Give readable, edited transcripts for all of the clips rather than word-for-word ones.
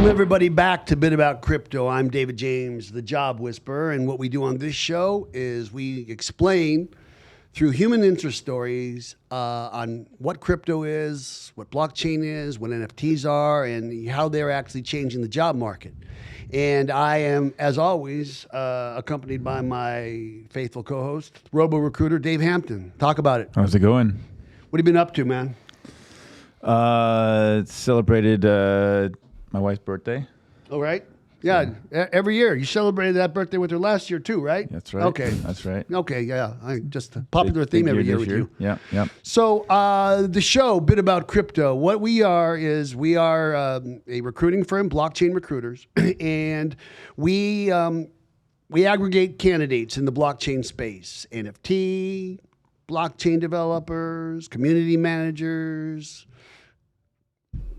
Welcome, everybody, back to Bit About Crypto. I'm David James, the Job Whisperer, and what we do on this show is we explain through human interest stories on what crypto is, what blockchain is, what NFTs are, and how they're actually changing the job market. And I am, as always, accompanied by my faithful co-host, robo-recruiter Dave Hampton. Talk about it. How's it going? What have you been up to, man? Celebrated my wife's birthday. All right. Yeah, every year. You celebrated that birthday with her last year too, right? That's right. Okay. That's right. Okay, yeah. Just a popular theme every year with you. Yeah, yeah. So the show, Bit About Crypto, what we are is we are a recruiting firm, blockchain recruiters, and we aggregate candidates in the blockchain space, NFT, blockchain developers, community managers,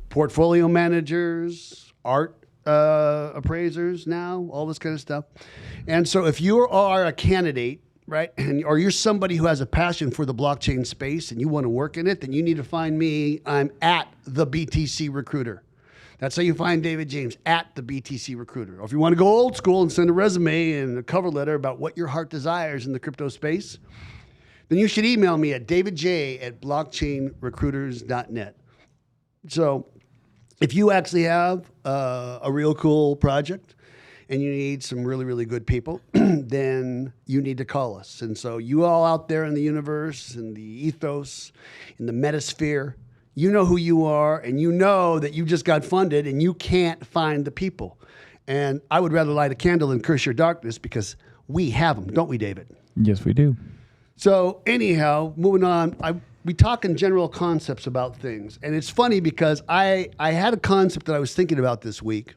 portfolio managers, art appraisers now, all this kind of stuff. And so if you are a candidate, right, or you're somebody who has a passion for the blockchain space and you want to work in it, then you need to find me. I'm at the BTC Recruiter. That's how you find David James, at the BTC Recruiter. Or if you want to go old school and send a resume and a cover letter about what your heart desires in the crypto space, then you should email me at davidj@blockchainrecruiters.net. So if you actually have a real cool project and you need some really, really good people, then you need to call us. And so you all out there in the universe, in the ethos, in the metasphere, you know who you are, and you know that you just got funded and you can't find the people. And I would rather light a candle and curse your darkness because we have them, don't we, David? Yes, we do. So anyhow, moving on, we talk in general concepts about things. And it's funny because I had a concept that I was thinking about this week.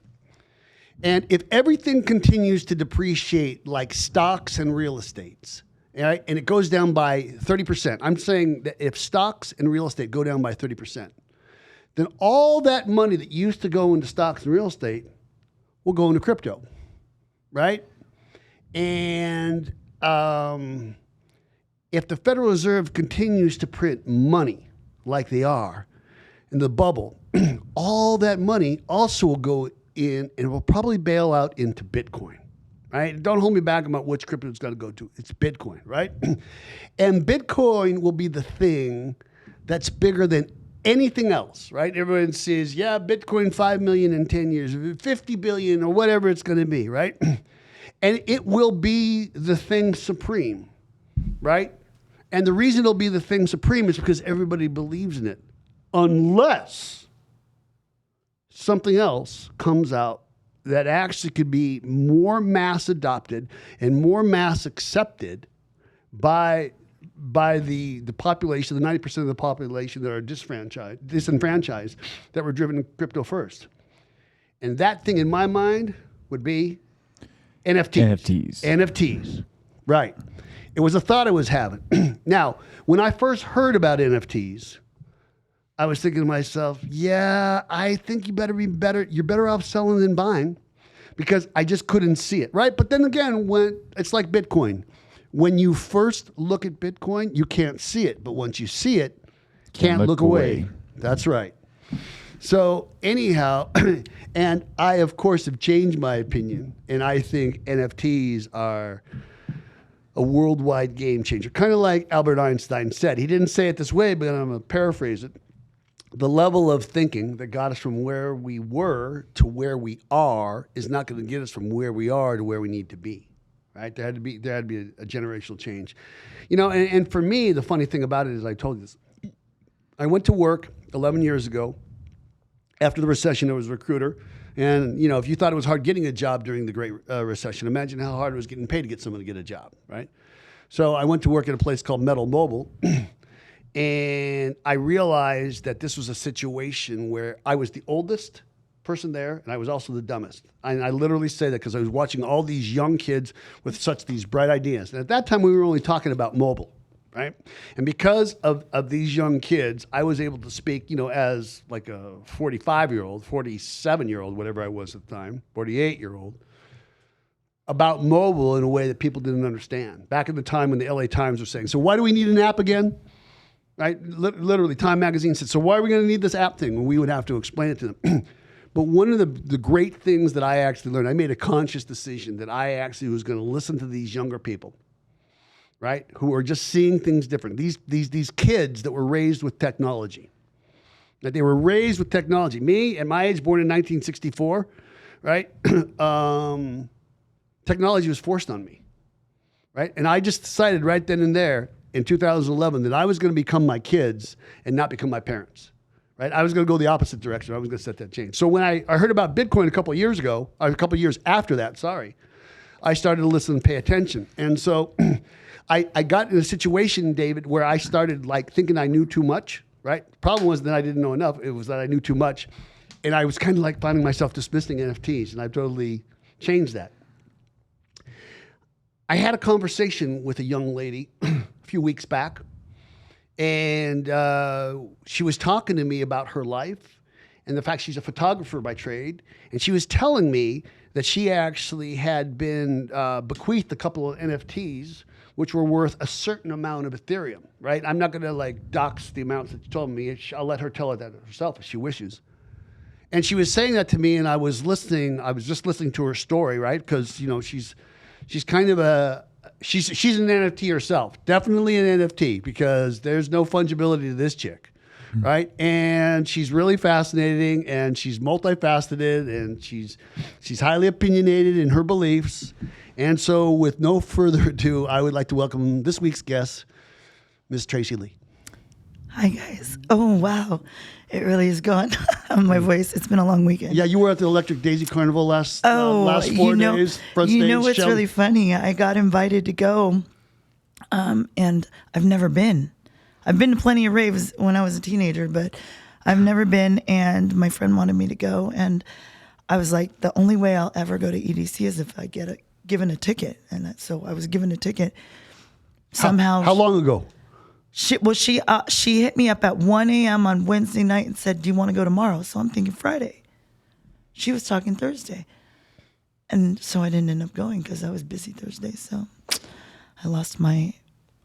And if everything continues to depreciate like stocks and real estates, right, and it goes down by 30%, I'm saying that if stocks and real estate go down by 30%, then all that money that used to go into stocks and real estate will go into crypto, right? And if the Federal Reserve continues to print money like they are in the bubble, all that money also will go in and will probably bail out into Bitcoin, right? Don't hold me back about which crypto it's going to go to. It's Bitcoin, right? And Bitcoin will be the thing that's bigger than anything else, right? Everyone says, yeah, Bitcoin 5 million in 10 years, 50 billion or whatever it's going to be, right? And it will be the thing supreme, right? And the reason it'll be the thing supreme is because everybody believes in it. Unless something else comes out that actually could be more mass adopted and more mass accepted by the population, the 90% of the population that are disenfranchised, that were driven crypto first. And that thing in my mind would be NFTs. NFTs, right. It was a thought I was having. Now, when I first heard about NFTs, I was thinking to myself, yeah, I think you're better off selling than buying, because I just couldn't see it, right? But then again, when it's like Bitcoin. When you first look at Bitcoin, you can't see it. But once you see it, can't look away. That's right. So anyhow, and I, of course, have changed my opinion, and I think NFTs are a worldwide game changer. Kind of like Albert Einstein said. He didn't say it this way, but I'm going to paraphrase it. The level of thinking that got us from where we were to where we are is not going to get us from where we are to where we need to be, right? There had to be a generational change. You know, and for me, the funny thing about it is, I told you this. I went to work 11 years ago. After the recession, I was a recruiter. And, you know, if you thought it was hard getting a job during the Great Recession, imagine how hard it was getting paid to get someone to get a job, right? So I went to work at a place called Metal Mobile, and I realized that this was a situation where I was the oldest person there, and I was also the dumbest. And I literally say that because I was watching all these young kids with these bright ideas. And at that time, we were only talking about mobile, right? And because of these young kids, I was able to speak, you know, as like a 45-year-old, 47-year-old, whatever I was at the time, 48-year-old, about mobile in a way that people didn't understand. Back in the time when the LA Times was saying, so why do we need an app again? Right? Literally, Time Magazine said, so why are we going to need this app thing? Well, we would have to explain it to them. But one of the great things that I actually learned, I made a conscious decision that I actually was going to listen to these younger people, right, who are just seeing things different. These kids that were raised with technology, that they were raised with technology. Me, at my age, born in 1964, right, technology was forced on me, right? And I just decided right then and there in 2011 that I was going to become my kids and not become my parents. Right? I was going to go the opposite direction. I was going to set that change. So when I heard about Bitcoin a couple of years ago, or a couple of years after that, I started to listen and pay attention. And so I got in a situation, David, where I started like thinking I knew too much, right? The problem was that I didn't know enough. It was that I knew too much. And I was kind of like finding myself dismissing NFTs, and I've totally changed that. I had a conversation with a young lady a few weeks back. And she was talking to me about her life and the fact she's a photographer by trade. And she was telling me that she actually had been bequeathed a couple of NFTs, which were worth a certain amount of Ethereum, right? I'm not going to like dox the amounts that she told me. I'll let her tell her that herself if she wishes. And she was saying that to me, and I was listening. I was just listening to her story, right? Because, you know, she's kind of a... She's an NFT herself, definitely an NFT, because there's no fungibility to this chick, right? And she's really fascinating, and she's multifaceted, and she's highly opinionated in her beliefs. And so, with no further ado, I would like to welcome this week's guest, Ms. Tracy Lee. Hi guys. Oh wow, it really is gone. My voice. It's been a long weekend. Yeah, you were at the Electric Daisy Carnival last 4 days. Front you stage know what's show. really funny? I got invited to go, and I've never been. I've been to plenty of raves when I was a teenager, but I've never been. And my friend wanted me to go, and I was like, the only way I'll ever go to EDC is if I get given a ticket. And so I was given a ticket. Somehow. How long ago? She hit me up at 1 a.m. on Wednesday night and said, do you want to go tomorrow? So I'm thinking Friday. She was talking Thursday. And so I didn't end up going because I was busy Thursday. So I lost my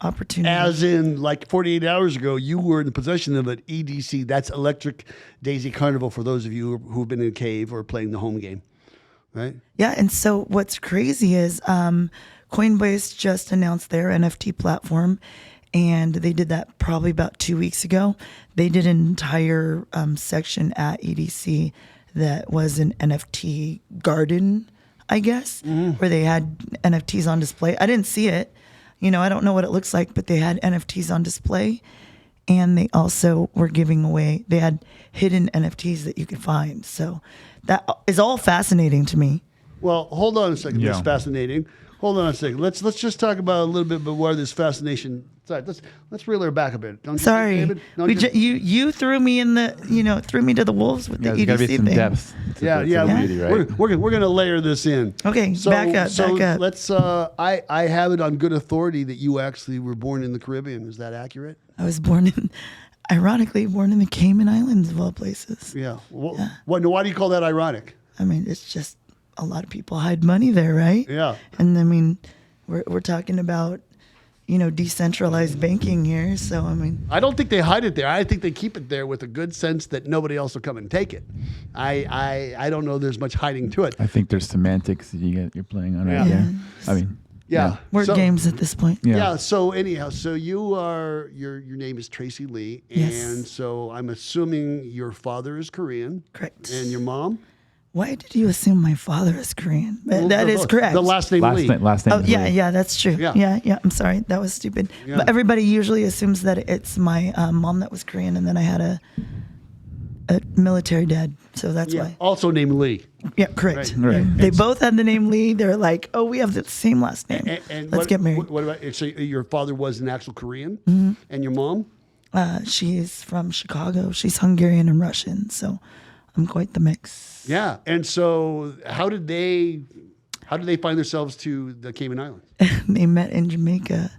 opportunity. As in, like 48 hours ago, you were in the possession of an EDC. That's Electric Daisy Carnival for those of you who've been in a cave or playing the home game, right? Yeah, and so what's crazy is Coinbase just announced their NFT platform. And they did that probably about 2 weeks ago. They did an entire section at EDC that was an NFT garden, I guess, where they had NFTs on display. I didn't see it. You know, I don't know what it looks like, but they had NFTs on display. And they also were giving away, they had hidden NFTs that you could find. So that is all fascinating to me. Well, hold on a second. Yeah. That's fascinating. Hold on a second. Let's just talk about a little bit about where this fascination. Sorry, let's reel her back a bit. Don't you Sorry, think, David? you threw me in the threw me to the wolves with the There's got to EDC be some thing. depth. Yeah. Beauty, right? We're gonna layer this in. Okay, back up. Let's. I have it on good authority that you actually were born in the Caribbean. Is that accurate? I was ironically born in the Cayman Islands of all places. Yeah. Why do you call that ironic? I mean, it's just a lot of people hide money there, right? Yeah. And I mean, we're talking about, you know, decentralized banking here. So I mean, I don't think they hide it there. I think they keep it there with a good sense that nobody else will come and take it. I don't know there's much hiding to it. I think there's semantics that you're playing on right Yeah. there. I mean, Yeah. word games at this point. Yeah. Yeah. So anyhow, so you are your name is Tracy Lee, Yes. and so I'm assuming your father is Korean, Correct. and your mom. Why did you assume my father is Korean? That is correct. The last name Lee. Last name. Oh is yeah, Lee. yeah, that's true. Yeah. Yeah. I'm sorry, that was stupid. Yeah. But everybody usually assumes that it's my mom that was Korean, and then I had a military dad, so that's Yeah. why. Also named Lee. Yeah, correct. Right. Right. They both had the name Lee. They're like, oh, we have the same last name. And Let's get married. What about so your father was an actual Korean, and your mom? She's from Chicago. She's Hungarian and Russian, so I'm quite the mix. Yeah. And so how did they find themselves to the Cayman Islands? They met in Jamaica.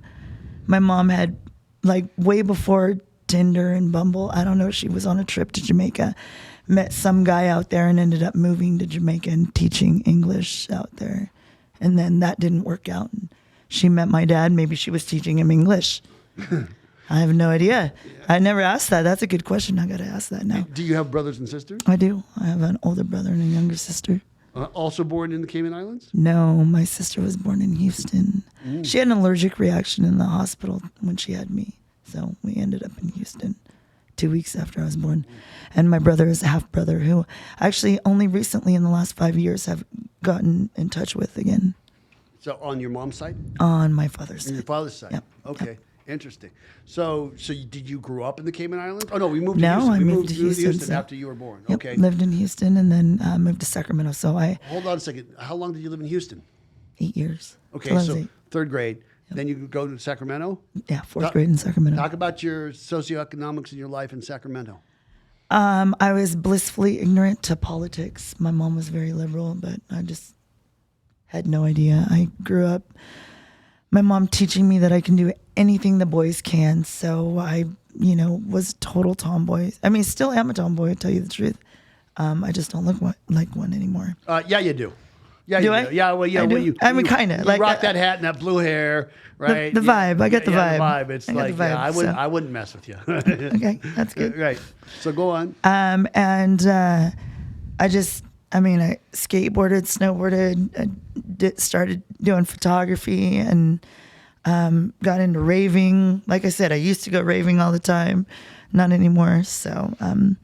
My mom had, like, way before Tinder and Bumble, I don't know, she was on a trip to Jamaica, met some guy out there and ended up moving to Jamaica and teaching English out there. And then that didn't work out. And she met my dad. Maybe she was teaching him English. I have no idea. I never asked that. That's a good question. I got to ask that now. Do you have brothers and sisters? I do. I have an older brother and a younger sister. Also born in the Cayman Islands? No, my sister was born in Houston. She had an allergic reaction in the hospital when she had me. So we ended up in Houston 2 weeks after I was born. And my brother is a half brother who actually only recently in the last 5 years have gotten in touch with again. So on your mom's side? On my father's side. On your father's side? Yep. Okay. Yep. Interesting. So did you grow up in the Cayman Islands? Oh, no, we moved to No, Houston. I We moved to Houston, so- after you were born. Yep, Okay. lived in Houston and then moved to Sacramento. So Hold on a second. How long did you live in Houston? 8 years. Okay, Till I was so 8. third grade. Then you go to Sacramento? Yeah, fourth grade in Sacramento. Talk about your socioeconomics in your life in Sacramento. I was blissfully ignorant to politics. My mom was very liberal, but I just had no idea. I grew up, my mom teaching me that I can do anything the boys can. So I, was total tomboy. I mean, still am a tomboy, to tell you the truth. I just don't look like one anymore. Yeah, you do. Yeah, Do you I? do. Yeah, well, yeah. I do? Well, you, I mean, you- kinda, You like, rock that hat and that blue hair, right? the vibe. I get the Yeah, vibe. the vibe. It's I get like, the vibe, I wouldn't mess with you. Okay, that's good. Right. So go on. I skateboarded, snowboarded, started doing photography and got into raving. Like I said, I used to go raving all the time, not anymore. So, I'm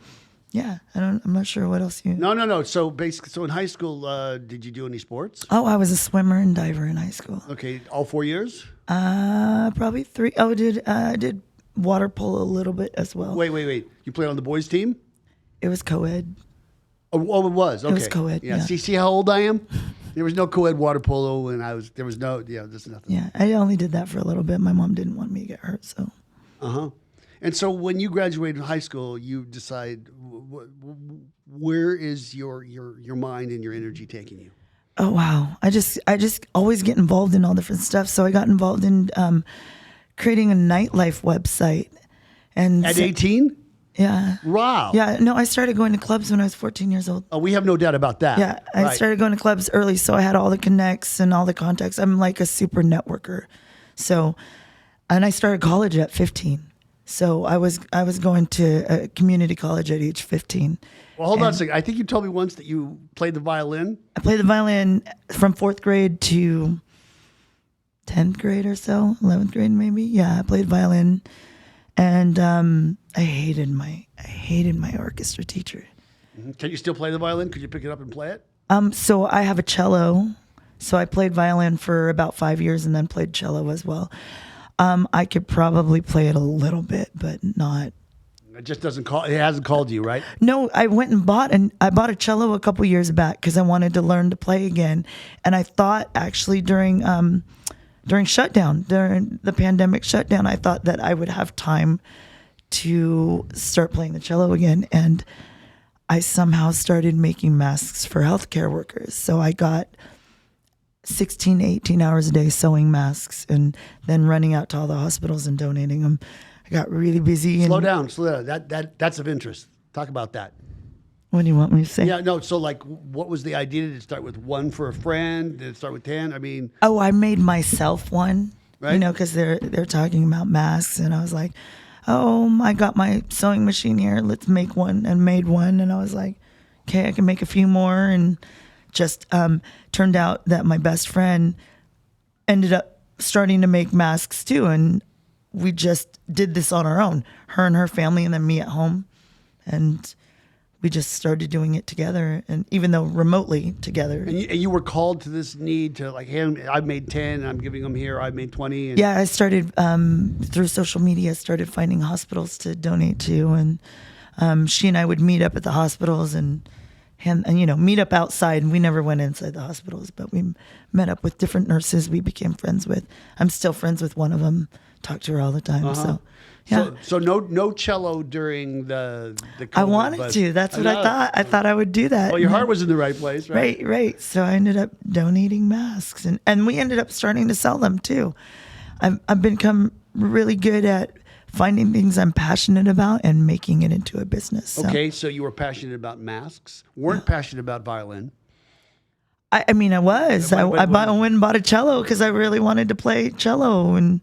not sure what else you. No. So basically, in high school, did you do any sports? Oh, I was a swimmer and diver in high school. Okay, all 4 years? Probably 3. Oh, I did water polo a little bit as well. Wait. You played on the boys' team? It was co-ed. Oh, it was. Okay. was co-ed, yeah. See how old I am? There was no co-ed water polo, and there's nothing. Yeah, I only did that for a little bit. My mom didn't want me to get hurt, so. And so when you graduated high school, you decide where is your mind and your energy taking you? Oh wow! I just always get involved in all different stuff. So I got involved in creating a nightlife website. And At 18? Yeah. Wow. Yeah. No, I started going to clubs when I was 14 years old. Oh, we have no doubt about that. Yeah, I Right. started going to clubs early, so I had all the connects and all the contacts. I'm like a super networker. So, and I started college at 15. So I was going to a community college at age 15. Well, hold on a second. I think you told me once that you played the violin. I played the violin from 4th grade to 10th grade or so, 11th grade maybe. Yeah, I played violin, and I hated my orchestra teacher. Can you still play the violin? Could you pick it up and play it? So I have a cello. So I played violin for about 5 years and then played cello as well. I could probably play it a little bit, but not. It just doesn't call. It hasn't called you, right? No, I went and bought a cello a couple years back because I wanted to learn to play again. And I thought actually during shutdown, during the pandemic shutdown, I thought that I would have time to start playing the cello again. And I somehow started making masks for healthcare workers. So I got 16 to 18 hours a day sewing masks and then running out to all the hospitals and donating them. I got really busy. Slow down. That's of interest. Talk about that. What do you want me to say? Yeah, no. So, like, what was the idea? Did it start with one for a friend? Did it start with 10? I mean, Oh, I made myself one. Right. You know, because they're talking about masks, and I was like, oh, I got my sewing machine here. Let's make one, and made one. And I was like, okay, I can make a few more, and just turned out that my best friend ended up starting to make masks too, and we just did this on our own, her and her family, and then me at home, and we just started doing it together, and even though remotely together. and you were called to this need to, like, hey, I've made 10, and I'm giving them here. I've made 20. And Yeah, I started through social media, started finding hospitals to donate to, and she and I would meet up at the hospitals and meet up outside. And we never went inside the hospitals, but we met up with different nurses we became friends with. I'm still friends with one of them, talk to her all the time. So, yeah. So no cello during the COVID I wanted buzz. to. That's what I know. thought. I thought I would do that. Well, your heart was in the right place, right? Right. So I ended up donating masks, and we ended up starting to sell them too. I've become really good at finding things I'm passionate about and making it into a business. So. Okay, so you were passionate about masks, weren't passionate about violin. I mean, I was. I went and bought a cello because I really wanted to play cello, and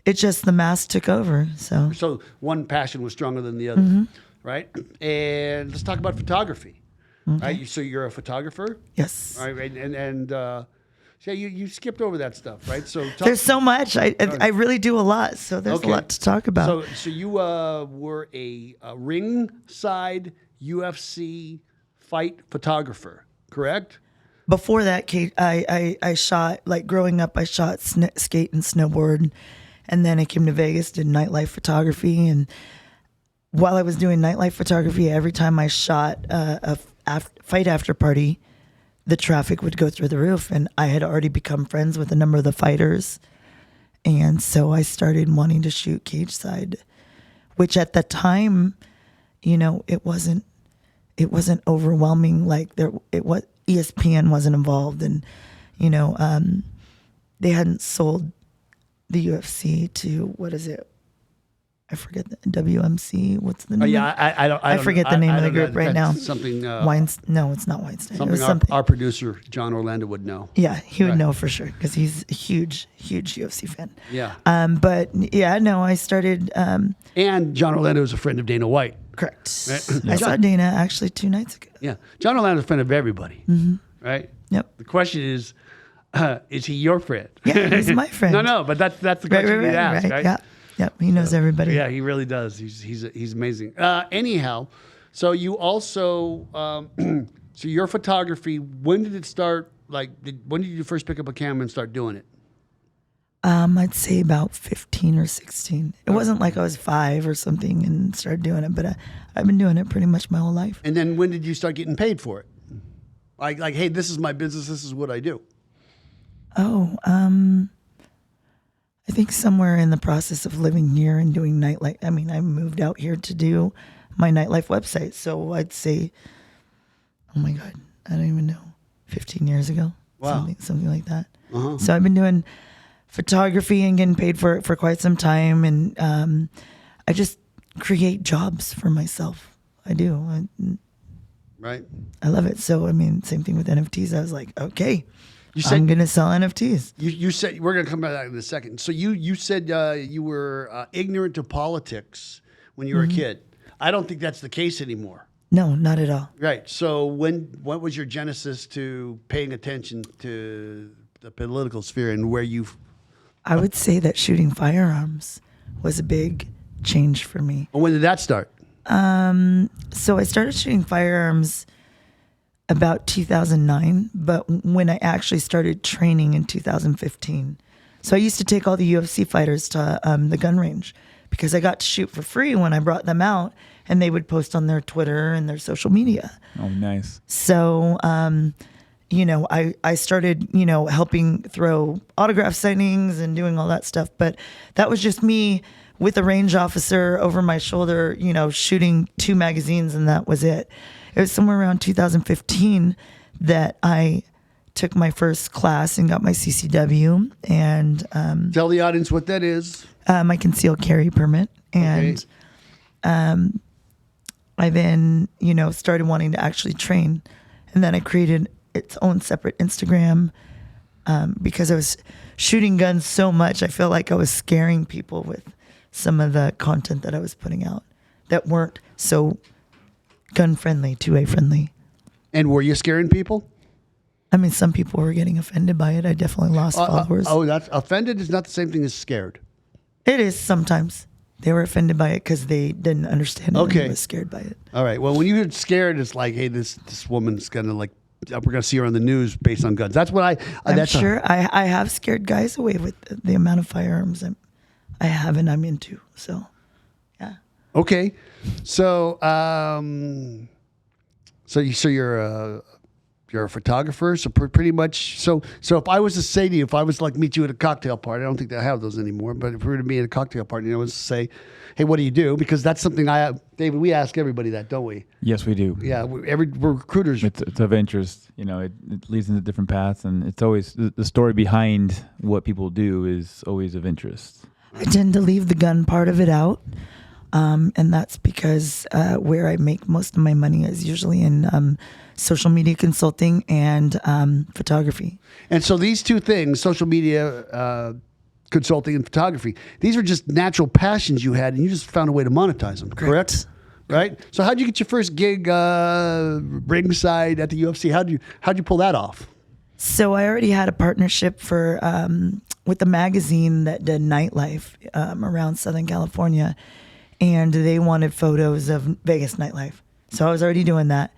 It's just the mask took over. So one passion was stronger than the other, right? And let's talk about photography, right? So you're a photographer, Yes. all right? And yeah, you skipped over that stuff, right? So There's so much. I really do a lot. So there's a lot to talk about. So you were a ringside UFC fight photographer, correct? Before that, Kate, I shot, like growing up, I shot skate and snowboard. And then I came to Vegas, did nightlife photography. And while I was doing nightlife photography, every time I shot a fight after party, the traffic would go through the roof. And I had already become friends with a number of the fighters. And so I started wanting to shoot cage side, which at the time, you know, it wasn't overwhelming. Like ESPN wasn't involved, and you know, they hadn't sold the UFC to, what is it? I forget the WMC. What's the name? I forget the name of the group right now. Something. No, it's not Weinstein. Something our producer John Orlando would know. Yeah, he would know for sure because he's a huge UFC fan. Yeah. But yeah, no, I started. And John Orlando is a friend of Dana White. Correct. Right? I saw Dana actually 2 nights ago. Yeah, John Orlando is a friend of everybody. Right. Yep. The question is he your friend? Yeah, he's my friend. No, but that's the question you'd ask, right? Yeah. Yep, he knows everybody. Yeah, he really does. He's amazing. Anyhow, so you also so your photography. When did it start? Like, when did you first pick up a camera and start doing it? I'd say about 15 or 16. It wasn't like I was 5 or something and started doing it, but I've been doing it pretty much my whole life. And then when did you start getting paid for it? Like, hey, this is my business. This is what I do. Oh, I think somewhere in the process of living here and doing nightlife. I mean, I moved out here to do my nightlife website. So I'd say, oh my God, I don't even know, 15 years ago. Wow. Something like that. So I've been doing photography and getting paid for it for quite some time. And I just create jobs for myself. I do. Right. I love it. So, I mean, same thing with NFTs. I was like, okay. I'm going to sell NFTs. You said, we're going to come back to that in a second. So you said you were ignorant to politics when you were a kid. I don't think that's the case anymore. No, not at all. Right. So what was your genesis to paying attention to the political sphere and where you? I would say that shooting firearms was a big change for me. Well, when did that start? So I started shooting firearms about 2009, but when I actually started training in 2015. So I used to take all the UFC fighters to the gun range because I got to shoot for free when I brought them out, and they would post on their Twitter and their social media. Oh, nice. So, you know, I started, you know, helping throw autograph signings and doing all that stuff. But that was just me with a range officer over my shoulder, you know, shooting 2 magazines, and that was it. It was somewhere around 2015 that I took my first class and got my CCW. And tell the audience what that is. My concealed carry permit. And I then, you know, started wanting to actually train. And then I created its own separate Instagram because I was shooting guns so much. I feel like I was scaring people with some of the content that I was putting out that weren't so gun friendly, 2A friendly. And were you scaring people? I mean, some people were getting offended by it. I definitely lost followers. That's offended is not the same thing as scared. It is sometimes. They were offended by it because they didn't understand it and was scared by it. All right. Well, when you hear scared, it's like, hey, this woman's gonna like, we're gonna see her on the news based on guns. That's what I'm sure I have scared guys away with the amount of firearms I have and I'm into. So, yeah. Okay. So, you're a photographer. So pretty much. So if I was to say to you, if I was to like meet you at a cocktail party, I don't think they have those anymore. But if we were to meet at a cocktail party, I was to say, hey, what do you do? Because that's something David, we ask everybody that, don't we? Yes, we do. Yeah, we're recruiters. It's of interest. You know, it leads into different paths, and it's always the story behind what people do is always of interest. I tend to leave the gun part of it out. And that's because where I make most of my money is usually in social media consulting and photography. And so these two things, social media consulting and photography. These are just natural passions you had, and you just found a way to monetize them. Correct? Right. So how'd you get your first gig ringside at the UFC? How'd you pull that off? So I already had a partnership for with the magazine that did nightlife around Southern California, and they wanted photos of Vegas nightlife. So I was already doing that.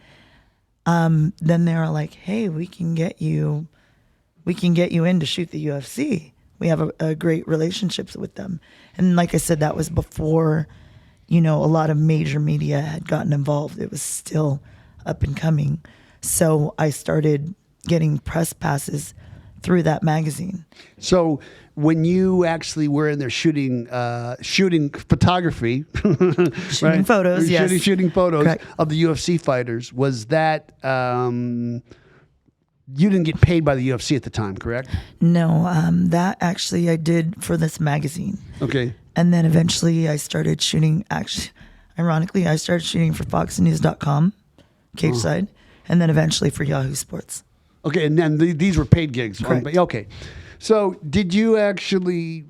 Then they were like, "Hey, we can get you in to shoot the UFC. We have a great relationships with them." And like I said, that was before, a lot of major media had gotten involved. It was still up and coming. So I started getting press passes through that magazine. So when you actually were in there shooting photography, shooting photos, yes, shooting photos Correct. of the UFC fighters, was that you didn't get paid by the UFC at the time, correct? No, that actually I did for this magazine. Okay. And then eventually I started shooting, ironically, I started shooting for FoxNews.com, Cage Side, and then eventually for Yahoo Sports. Okay, and then these were paid gigs. Correct. Okay. So would you actually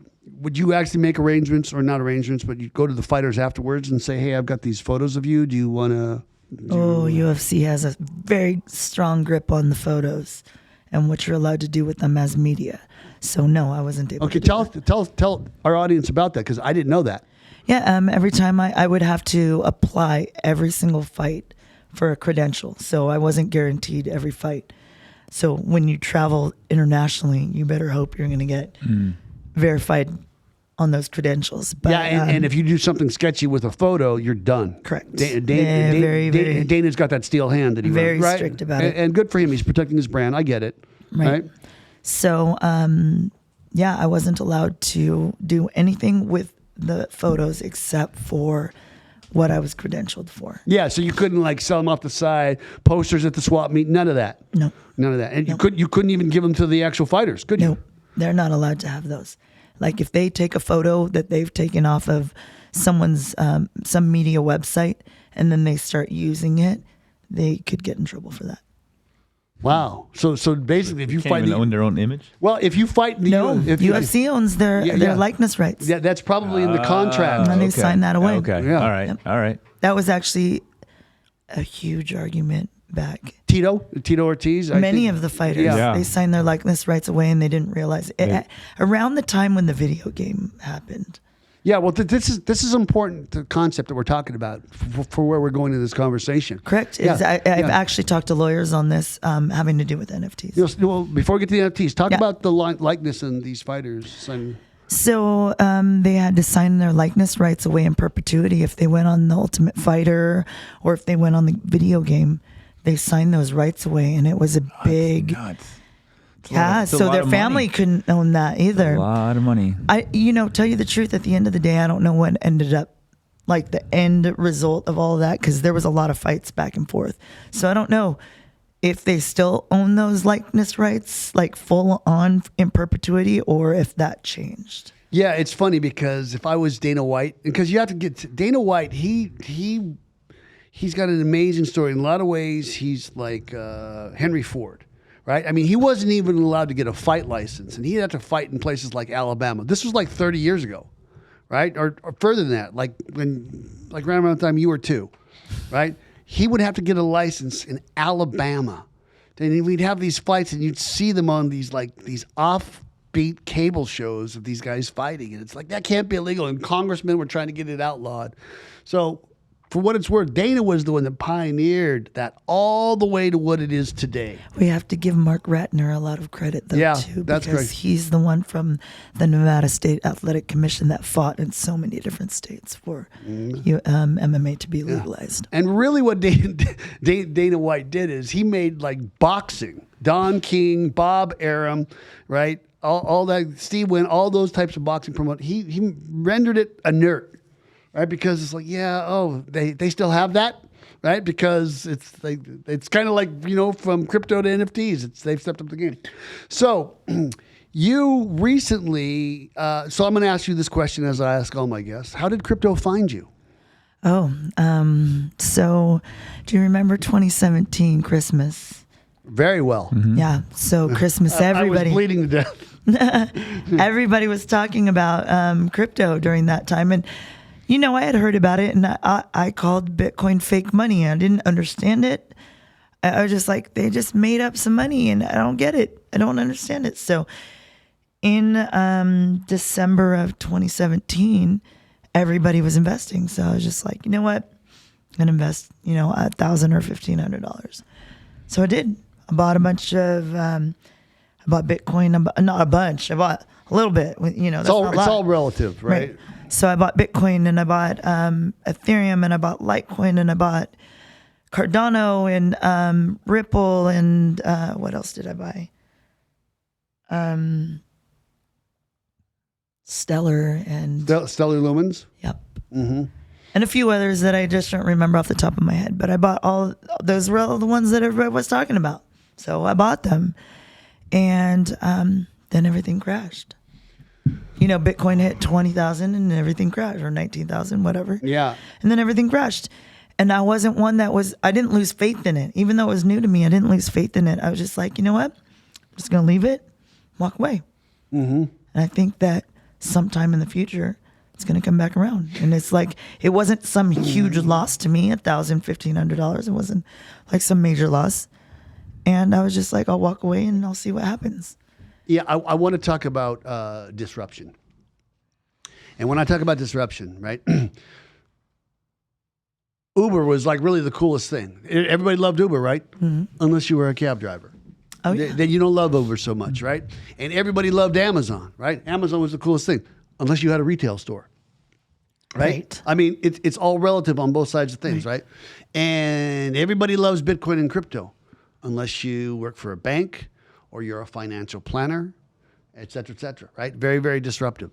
make arrangements, or not arrangements, but you go to the fighters afterwards and say, "Hey, I've got these photos of you. Do you want to?" UFC has a very strong grip on the photos and what you're allowed to do with them as media. So no, I wasn't able to do that. Tell our audience about that, because I didn't know that. Yeah, every time I would have to apply every single fight for a credential. So I wasn't guaranteed every fight. So when you travel internationally, you better hope you're going to get verified on those credentials. But, and if you do something sketchy with a photo, you're done. Correct. Dana's got that steel hand that he very runs, right? strict about it. And good for him. He's protecting his brand. I get it. Right. So, I wasn't allowed to do anything with the photos except for what I was credentialed for. Yeah, so you couldn't sell them off the side, posters at the swap meet, none of that. No. None of that. And you couldn't even give them to the actual fighters, could you? No, they're not allowed to have those. Like if they take a photo that they've taken off of someone's some media website and then they start using it, they could get in trouble for that. Wow. So basically, if you Can't fight, even own their own image. Well, if you fight, UFC owns their likeness rights. Yeah, that's probably in the contract. And they signed that away. Okay. Yeah. All right. Yep. All right. That was actually a huge argument back. Tito Ortiz. Many of the fighters, Yeah. they signed their likeness rights away and they didn't realize it. Around the time when the video game happened. Yeah, well, this is important, the concept that we're talking about for where we're going in this conversation. Correct. Yeah. I've actually talked to lawyers on this having to do with NFTs. Well, before we get to the NFTs, talk about the likeness in these fighters. So they had to sign their likeness rights away in perpetuity if they went on The Ultimate Fighter or if they went on the video game. They signed those rights away, and it was a big... So their family couldn't own that either. A lot of money. Tell you the truth, at the end of the day, I don't know what ended up, like the end result of all of that, because there was a lot of fights back and forth. So I don't know if they still own those likeness rights, like full on in perpetuity, or if that changed. Yeah, it's funny because if I was Dana White, because you have to get Dana White, he's got an amazing story. In a lot of ways, he's like Henry Ford. Right? I mean, he wasn't even allowed to get a fight license, and he'd have to fight in places like Alabama. This was like 30 years ago, right? Or further than that, like around the time you were 2, right? He would have to get a license in Alabama. Then we'd have these fights, and you'd see them on these offbeat cable shows of these guys fighting, and it's like, that can't be illegal, and congressmen were trying to get it outlawed. So for what it's worth, Dana was the one that pioneered that all the way to what it is today. We have to give Mark Ratner a lot of credit, though, too, that's because great. he's the one from the Nevada State Athletic Commission that fought in so many different states for MMA to be legalized. And really what Dana White did is he made boxing, Don King, Bob Arum, right? All that, Steve Wynn, all those types of boxing promote. He rendered it inert. Right, because it's they still have that, right? Because it's kind of like from crypto to NFTs, they've stepped up the game. So you recently, so I'm going to ask you this question as I ask all my guests: how did crypto find you? So do you remember 2017 Christmas? Very well. Yeah. So Christmas, I was everybody, bleeding to death. everybody was talking about crypto during that time. And, I had heard about it, and I called Bitcoin fake money. I didn't understand it. I was just like, they just made up some money, and I don't get it. I don't understand it. So in December of 2017, everybody was investing. So I was just like, you know what? I'm going to invest, $1,000 or $1,500. So I did. I bought a bunch of, I bought Bitcoin, not a bunch. I bought a little bit. That's It's all relative, right? So I bought Bitcoin, and I bought Ethereum, and I bought Litecoin, and I bought Cardano, and Ripple, and what else did I buy? Stellar and Stellar Lumens. Yep. And a few others that I just don't remember off the top of my head. But I bought all those were all the ones that everybody was talking about. So I bought them, and then everything crashed. Bitcoin hit 20,000 and everything crashed, or 19,000, whatever. Yeah. And then everything crashed. And I wasn't one I didn't lose faith in it. Even though it was new to me, I didn't lose faith in it. I was just like, you know what? I'm just going to leave it, walk away. And I think that sometime in the future, it's going to come back around. And it's like, it wasn't some huge loss to me, $1,000, $1,500. It wasn't like some major loss. And I was just like, I'll walk away and I'll see what happens. Yeah, I want to talk about disruption. And when I talk about disruption, right? Uber was like really the coolest thing. Everybody loved Uber, right? Unless you were a cab driver. Oh, yeah. Then you don't love Uber so much, right? And everybody loved Amazon, right? Amazon was the coolest thing, unless you had a retail store, right? I mean, it's all relative on both sides of things, right? And everybody loves Bitcoin and crypto, unless you work for a bank or you're a financial planner, et cetera, right? Very, very disruptive.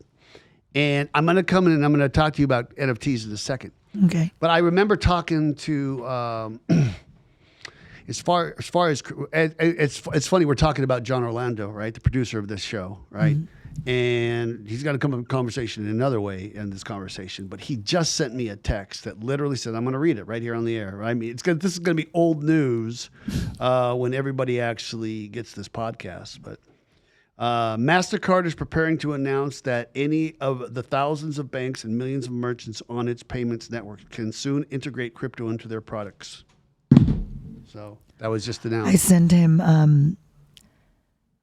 And I'm going to come in and I'm going to talk to you about NFTs in a second. Okay. But I remember talking to, as far as it's funny, we're talking about John Orlando, right? The producer of this show, right? And he's got to come up with conversation in another way in this conversation. But he just sent me a text that literally said, I'm going to read it right here on the air. I mean, this is going to be old news when everybody actually gets this podcast. But MasterCard is preparing to announce that any of the thousands of banks and millions of merchants on its payments network can soon integrate crypto into their products. So that was just announced. I send him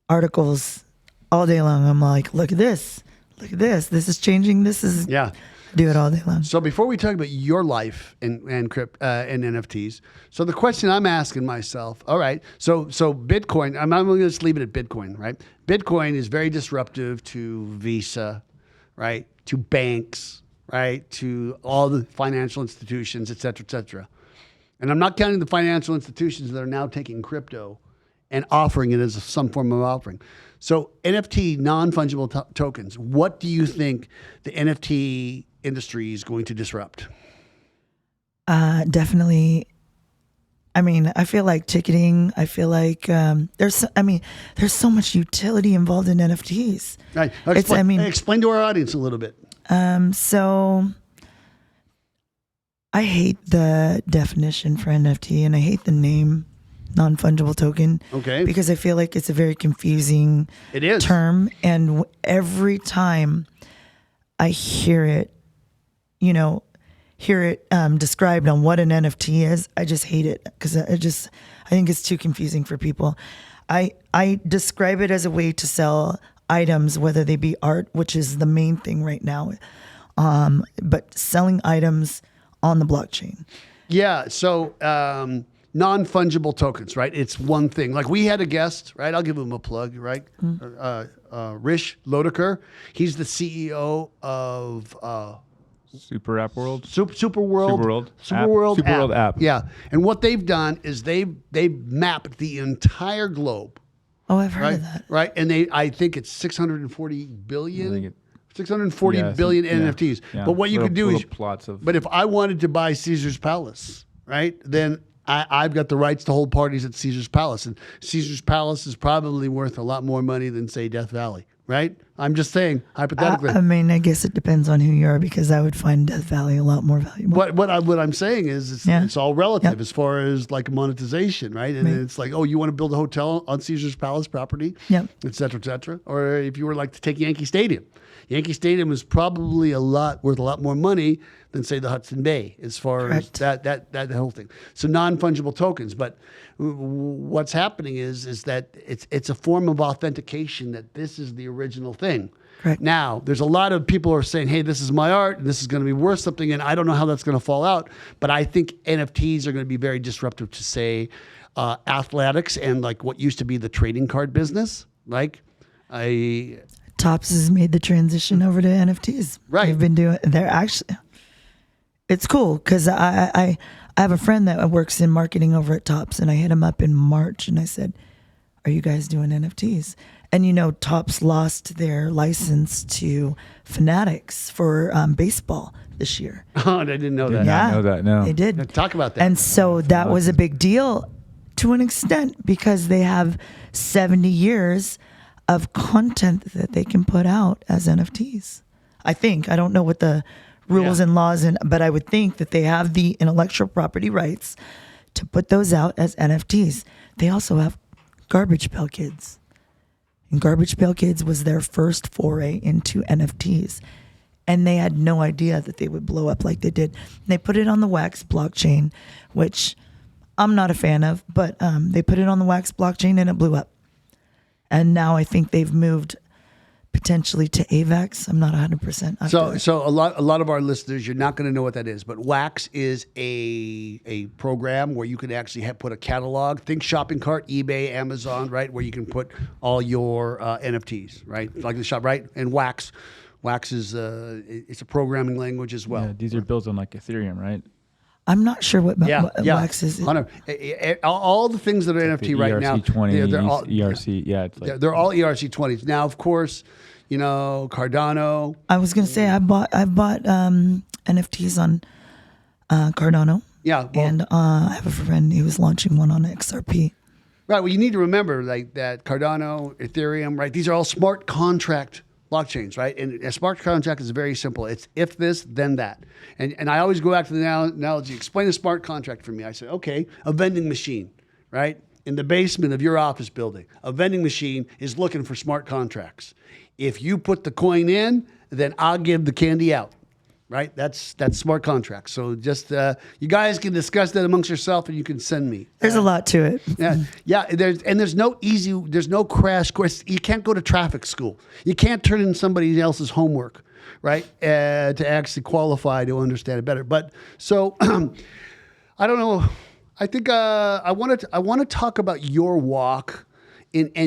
articles all day long. I'm like, look at this. This is changing. This is Yeah. do it all day long. So before we talk about your life and NFTs, so the question I'm asking myself, all right, so Bitcoin, I'm going to just leave it at Bitcoin, right? Bitcoin is very disruptive to Visa, right? To banks, right? To all the financial institutions, et cetera, et cetera. And I'm not counting the financial institutions that are now taking crypto and offering it as some form of offering. So NFT, non-fungible tokens, what do you think the NFT industry is going to disrupt? Definitely. I mean, I feel like ticketing. I feel like there's so much utility involved in NFTs. Right. Explain to our audience a little bit. So I hate the definition for NFT, and I hate the name non-fungible token. Okay. Because I feel like it's a very confusing term, and every time I hear it, described on what an NFT is, I just hate it because I think it's too confusing for people. I describe it as a way to sell items, whether they be art, which is the main thing right now, but selling items on the blockchain. Yeah. So non-fungible tokens, right? It's one thing. Like we had a guest, right? I'll give him a plug, right? Rish Lodeker. He's the CEO of Super App World? Superworld app. Yeah. And what they've done is they've mapped the entire globe. Oh, I've heard of that. Right. And I think it's 640 billion. 640 Yeah, billion yeah, NFTs. yeah. But what you could do is plots of. But if I wanted to buy Caesar's Palace, right, then I've got the rights to hold parties at Caesar's Palace. And Caesar's Palace is probably worth a lot more money than, say, Death Valley, right? I'm just saying, hypothetically. I mean, I guess it depends on who you are, because I would find Death Valley a lot more valuable. What I'm saying is it's all relative as far as like monetization, right? And it's like, oh, you want to build a hotel on Caesar's Palace property, et cetera, et cetera. Or if you were like to take Yankee Stadium. Yankee Stadium is probably worth a lot more money than, say, the Hudson Bay, as far as that whole thing. So non-fungible tokens. But what's happening is that it's a form of authentication that this is the original thing. Correct. Now, there's a lot of people who are saying, hey, this is my art, and this is going to be worth something, and I don't know how that's going to fall out. But I think NFTs are going to be very disruptive to, say, athletics and like what used to be the trading card business. Topps has made the transition over to NFTs. Right. They've been doing. They're actually. It's cool because I have a friend that works in marketing over at Topps, and I hit him up in March and I said, "Are you guys doing NFTs?" And Topps lost their license to Fanatics for baseball this year. Oh, I didn't know that. Did not know that. No, they did. Talk about that. And so that was a big deal to an extent, because they have 70 years of content that they can put out as NFTs. I think. I don't know what the rules and laws, but I would think that they have the intellectual property rights to put those out as NFTs. They also have Garbage Pail Kids. And Garbage Pail Kids was their first foray into NFTs. And they had no idea that they would blow up like they did. They put it on the Wax blockchain, which I'm not a fan of, but they put it on the Wax blockchain and it blew up. And now I think they've moved potentially to AVAX. I'm not 100%. So a lot of our listeners, you're not going to know what that is, but Wax is a program where you can actually put a catalog. Think shopping cart, eBay, Amazon, right, where you can put all your NFTs, right, like the shop, right, and Wax is it's a programming language as well. Yeah, these are built on like Ethereum, right? I'm not sure what Wax is. All the things that are like NFT right now, ERC20, they're all ERC, it's like they're all ERC20s. Now, of course, Cardano. I was going to say I've bought NFTs on Cardano. Yeah, and I have a friend who was launching one on XRP. Right. Well, you need to remember like that Cardano, Ethereum, right? These are all smart contract blockchains, right? And a smart contract is very simple. It's if this, then that. And I always go back to the analogy, explain a smart contract for me. I say, okay, a vending machine, right? In the basement of your office building, a vending machine is looking for smart contracts. If you put the coin in, then I'll give the candy out, right? That's smart contracts. So just you guys can discuss that amongst yourself, and you can send me. There's a lot to it. Yeah. There's no crash course. You can't go to traffic school. You can't turn in somebody else's homework, right? To actually qualify to understand it better. But so I don't know. I think I want to talk about your walk.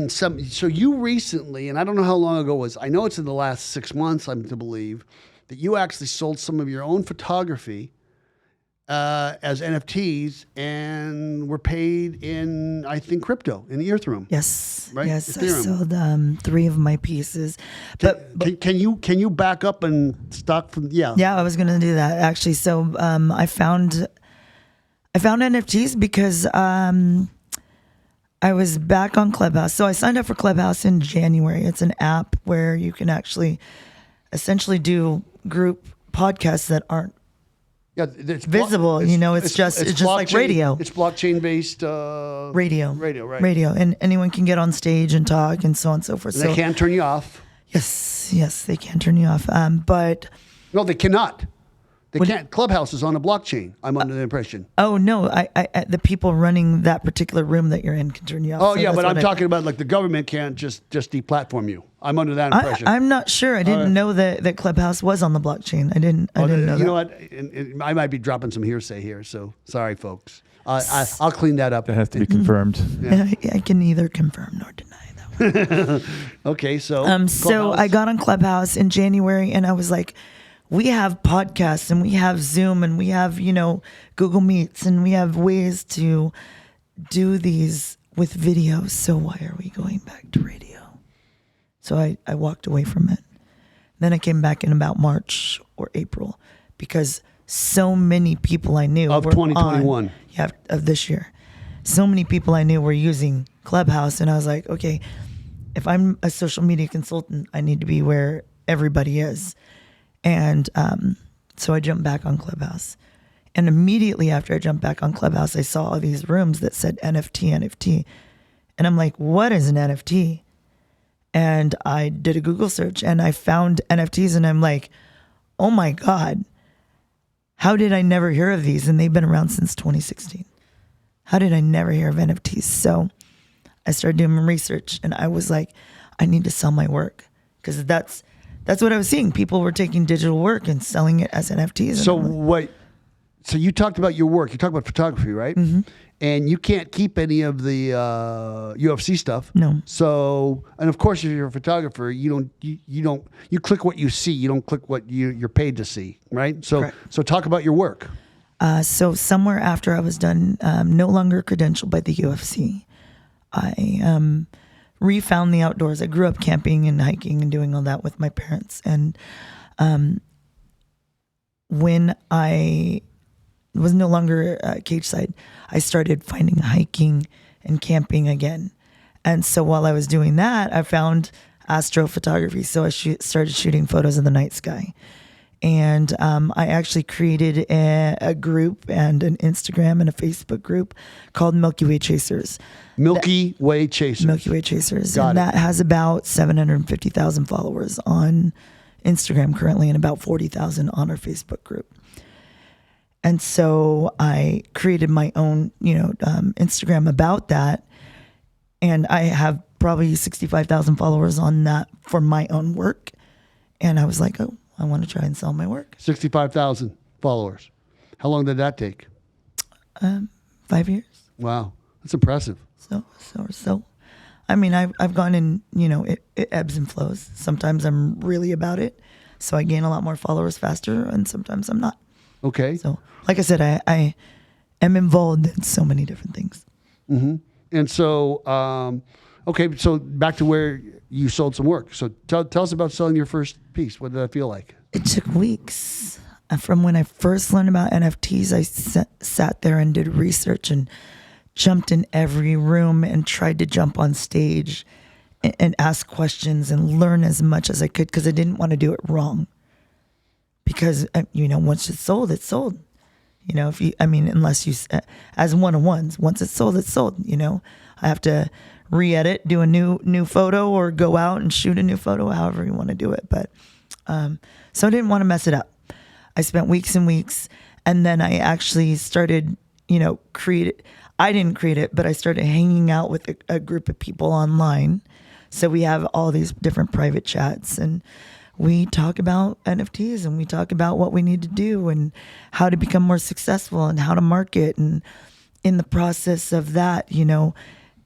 So you recently, and I don't know how long ago it was, I know it's in the last 6 months, I'm to believe, that you actually sold some of your own photography as NFTs and were paid in, I think, crypto, in the Ethereum. Yes. Right? Yes, Ethereum. I sold 3 of my pieces. Can you back up and stock from, Yeah, I was going to do that, actually. So I found NFTs because I was back on Clubhouse. So I signed up for Clubhouse in January. It's an app where you can actually essentially do group podcasts that aren't it's visible. It's just like radio. It's blockchain based radio, right? Radio, and anyone can get on stage and talk and so on and so forth. And they can't turn you off. Yes, they can turn you off. But no, they cannot. They can't. Clubhouse is on a blockchain. I'm under the impression. Oh no, I the people running that particular room that you're in can turn you off. Oh yeah, but I'm talking about like the government can't just deplatform you. I'm under that impression. I'm not sure. I didn't know that Clubhouse was on the blockchain. I didn't know that. You know what? I might be dropping some hearsay here, so sorry, folks. I'll clean that up. That has to be confirmed. Yeah. I can neither confirm nor deny that one. Okay, so so I got on Clubhouse in January, and I was like, we have podcasts and we have Zoom and we have, Google Meets and we have ways to do these with videos. So why are we going back to radio? So I walked away from it. Then I came back in about March or April because so many people I knew of 2021. Of this year. So many people I knew were using Clubhouse, and I was like, okay, if I'm a social media consultant, I need to be where everybody is. And so I jumped back on Clubhouse. And immediately after I jumped back on Clubhouse, I saw all these rooms that said NFT. And I'm like, what is an NFT? And I did a Google search and I found NFTs and I'm like, oh my God, how did I never hear of these? And they've been around since 2016. How did I never hear of NFTs? So I started doing my research and I was like, I need to sell my work, because that's what I was seeing. People were taking digital work and selling it as NFTs. So you talked about your work. You talked about photography, right? Mm-hmm. And you can't keep any of the UFC stuff. No. So, and of course, if you're a photographer, you click what you see. You don't click what you're paid to see, right? So, Correct. So talk about your work. So somewhere after I was done, no longer credentialed by the UFC, I refound the outdoors. I grew up camping and hiking and doing all that with my parents. And when I was no longer cage side, I started finding hiking and camping again. And so while I was doing that, I found astrophotography. So I started shooting photos of the night sky. And I actually created a group and an Instagram and a Facebook group called Milky Way Chasers. Milky Way Chasers. Got it. That has about 750,000 followers on Instagram currently and about 40,000 on our Facebook group. And so I created my own, Instagram about that. And I have probably 65,000 followers on that for my own work. And I was like, oh, I want to try and sell my work. 65,000 followers. How long did that take? 5 years. Wow. That's impressive. So. I mean, I've gone in, it ebbs and flows. Sometimes I'm really about it. So I gain a lot more followers faster, and sometimes I'm not. Okay. So, like I said, I am involved in so many different things. Mm-hmm. And so, okay, so back to where you sold some work. So tell us about selling your first piece. What did that feel like? It took weeks. From when I first learned about NFTs, I sat there and did research and jumped in every room and tried to jump on stage and ask questions and learn as much as I could, because I didn't want to do it wrong. Because, once it's sold, it's sold. Unless you, as one-on-ones, once it's sold, it's sold. I have to re-edit, do a new photo, or go out and shoot a new photo, however you want to do it. But, so I didn't want to mess it up. I spent weeks and weeks, and then I actually started, I didn't create it, but I started hanging out with a group of people online. So we have all these different private chats, and we talk about NFTs, and we talk about what we need to do and how to become more successful and how to market. And in the process of that,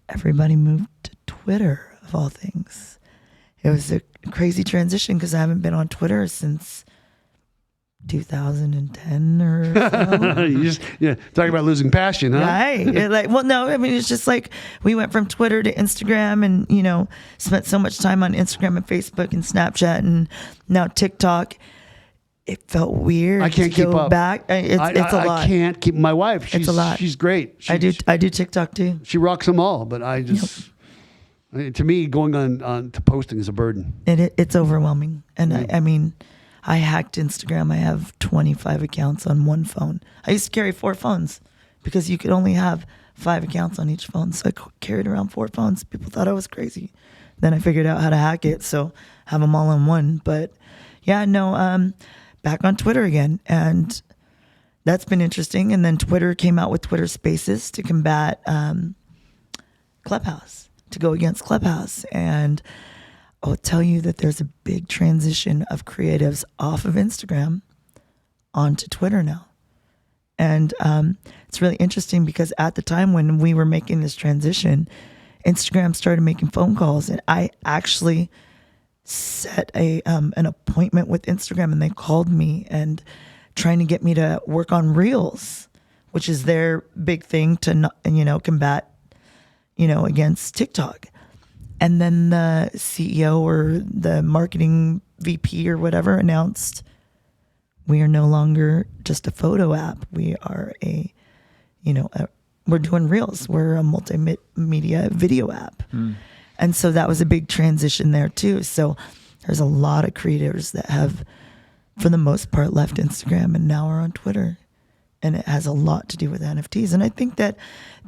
everybody moved to Twitter, of all things. It was a crazy transition, because I haven't been on Twitter since 2010 or so. You just talking about losing passion, huh? Right. It's just like we went from Twitter to Instagram, and spent so much time on Instagram and Facebook and Snapchat, and now TikTok. It felt weird. I can't to keep go up. Back. It's a lot. I can't keep my wife. It's a lot. She's great. I do TikTok too. She rocks them all, but I just. To me, going on to posting is a burden. It's overwhelming. And I hacked Instagram. I have 25 accounts on one phone. I used to carry 4 phones because you could only have 5 accounts on each phone. So I carried around 4 phones. People thought I was crazy. Then I figured out how to hack it, so have them all on one. But back on Twitter again. And that's been interesting. And then Twitter came out with Twitter Spaces to combat Clubhouse, to go against Clubhouse. And I'll tell you that there's a big transition of creatives off of Instagram onto Twitter now. And it's really interesting, because at the time when we were making this transition, Instagram started making phone calls, and I actually set an appointment with Instagram, and they called me and trying to get me to work on Reels, which is their big thing to combat against TikTok. And then the CEO or the marketing VP or whatever announced, we are no longer just a photo app. We are we're doing Reels. We're a multimedia video app. And so that was a big transition there too. So there's a lot of creators that have, for the most part, left Instagram and now are on Twitter. And it has a lot to do with NFTs. And I think that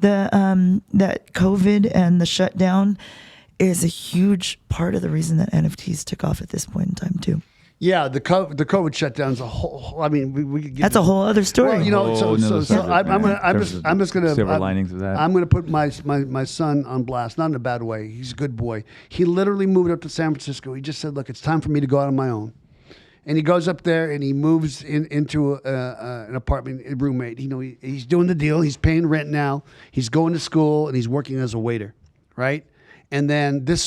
that COVID and the shutdown is a huge part of the reason that NFTs took off at this point in time too. Yeah, the COVID shutdown's a whole. I mean, we could get That's a whole other story. Well, you know, I'm just gonna silver linings of that. I'm gonna put my son on blast, not in a bad way. He's a good boy. He literally moved up to San Francisco. He just said, "Look, it's time for me to go out on my own." And he goes up there and he moves into an apartment, a roommate. You know, he's doing the deal. He's paying rent now. He's going to school and he's working as a waiter, right? And then then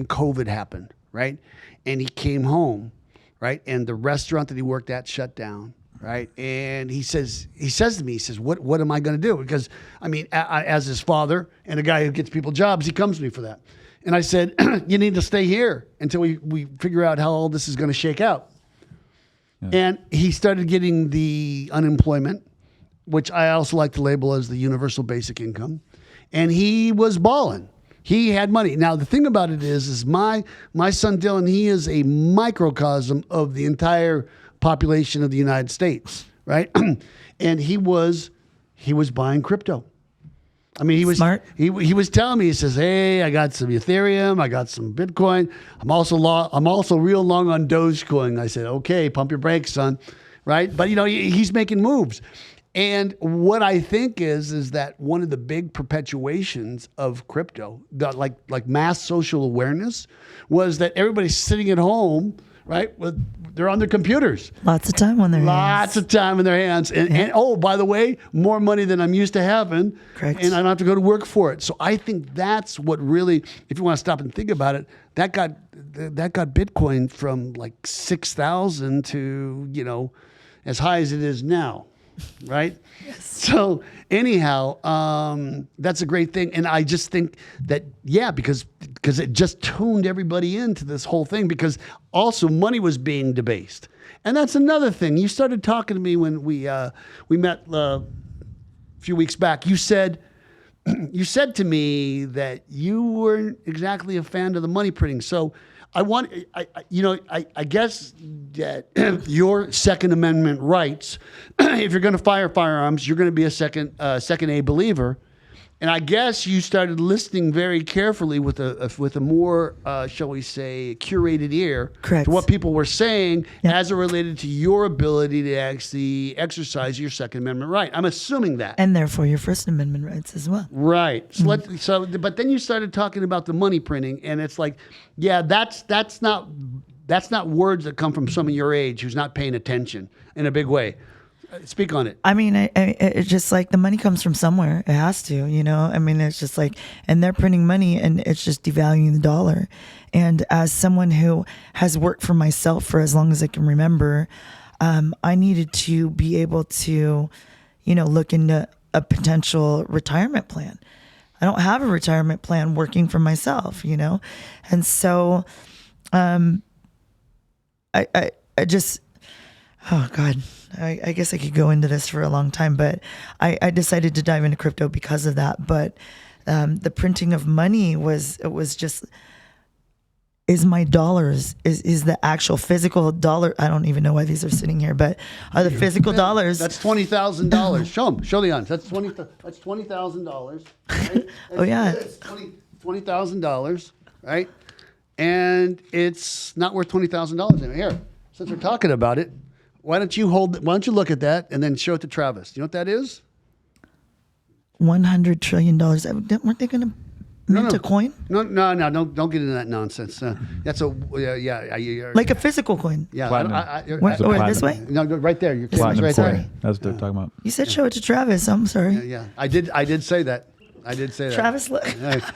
COVID happened, right? And he came home, right? And the restaurant that he worked at shut down, right? And he says to me, what am I going to do? Because I mean, as his father and a guy who gets people jobs, he comes to me for that. And I said, you need to stay here until we figure out how all this is going to shake out. Yeah. And he started getting the unemployment, which I also like to label as the universal basic income. And he was balling. He had money. Now, the thing about it is my son Dylan, he is a microcosm of the entire population of the United States, right? And he was buying crypto. I mean, he was smart. He was telling me, he says, "Hey, I got some Ethereum, I got some Bitcoin. I'm also real long on Dogecoin." I said, "Okay, pump your brakes, son." Right? But you know, he's making moves. And what I think is that one of the big perpetuations of crypto, like mass social awareness, was that everybody's sitting at home, right? They're on their computers. Lots of time on their hands. Lots of time in their hands. And oh, by the way, more money than I'm used to having. Correct. And I don't have to go to work for it. So I think that's what really, if you want to stop and think about it, that got Bitcoin from like 6,000 to, you know, as high as it is now. Right? Yes. So anyhow, that's a great thing. And I just think that, yeah, because it just tuned everybody into this whole thing, because also money was being debased. And that's another thing. You started talking to me when we met a few weeks back. You said to me that you weren't exactly a fan of the money printing. So I guess that your Second Amendment rights, if you're going to fire firearms, you're going to be a second A believer. And I guess you started listening very carefully with a more, shall we say, curated ear. Correct. To what people were saying as it related to your ability to actually exercise your Second Amendment right. I'm assuming that. And therefore your First Amendment rights as well. Right. So but then you started talking about the money printing, and it's like, yeah, that's not words that come from someone your age who's not paying attention in a big way. Speak on it. I mean, it's just like the money comes from somewhere. It has to, you know. I mean, it's just like, and they're printing money, and it's just devaluing the dollar. And as someone who has worked for myself for as long as I can remember, I needed to be able to, you know, look into a potential retirement plan. I don't have a retirement plan working for myself, you know, and so, I just, oh God. I guess I could go into this for a long time, but I decided to dive into crypto because of that. But the printing of money was my dollars, is the actual physical dollar. I don't even know why these are sitting here, but are the physical dollars. That's $20,000. Show the audience. That's $20,000. Right? Oh yeah, it's $20,000, right? And it's not worth $20,000 anymore. Here, since we're talking about it. Why don't you look at that and then show it to Travis? You know what that is? $100 trillion. Weren't they going to mint a coin? No, don't get into that nonsense. That's like a physical coin. Yeah. Where, this way? No, right there. Your platinum right coin. there. That's what they're talking about. You said show it to Travis. I'm sorry. Yeah. I did say that. Travis, look.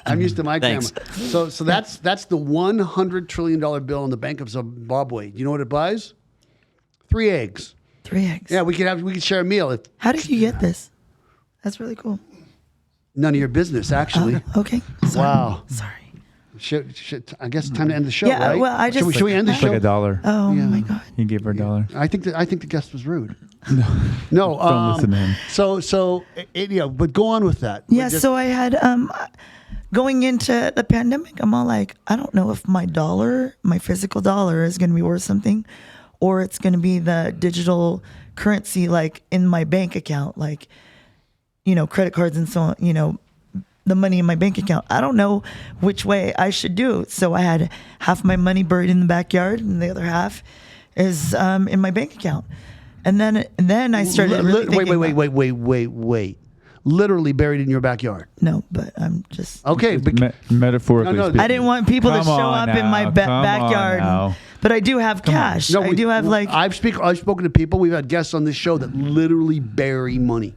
I'm used to my camera. So that's the $100 trillion bill in the Bank of Zimbabwe. Do you know what it buys? 3 eggs. 3 eggs. Yeah, we could share a meal. How did you get this? That's really cool. None of your business, actually. Okay. Sorry. Wow. Sorry. I guess it's time to end the show, yeah, right? Well, should we end the show? Like $1. Oh my God. He gave her $1. I think the guest was rude. No. Don't listen to him. So but go on with that. Yeah. So I had going into the pandemic, I'm all like, I don't know if my physical dollar is going to be worth something, or it's going to be the digital currency, like in my bank account, like, credit cards and so on, the money in my bank account. I don't know which way I should do. So I had half my money buried in the backyard and the other half is in my bank account. And then I started really thinking wait. Literally buried in your backyard. No, but I'm just... Okay. Metaphorically speaking. I didn't want people to show up in my backyard. But I do have cash. No, I do have like... I've spoken to people. We've had guests on this show that literally bury money.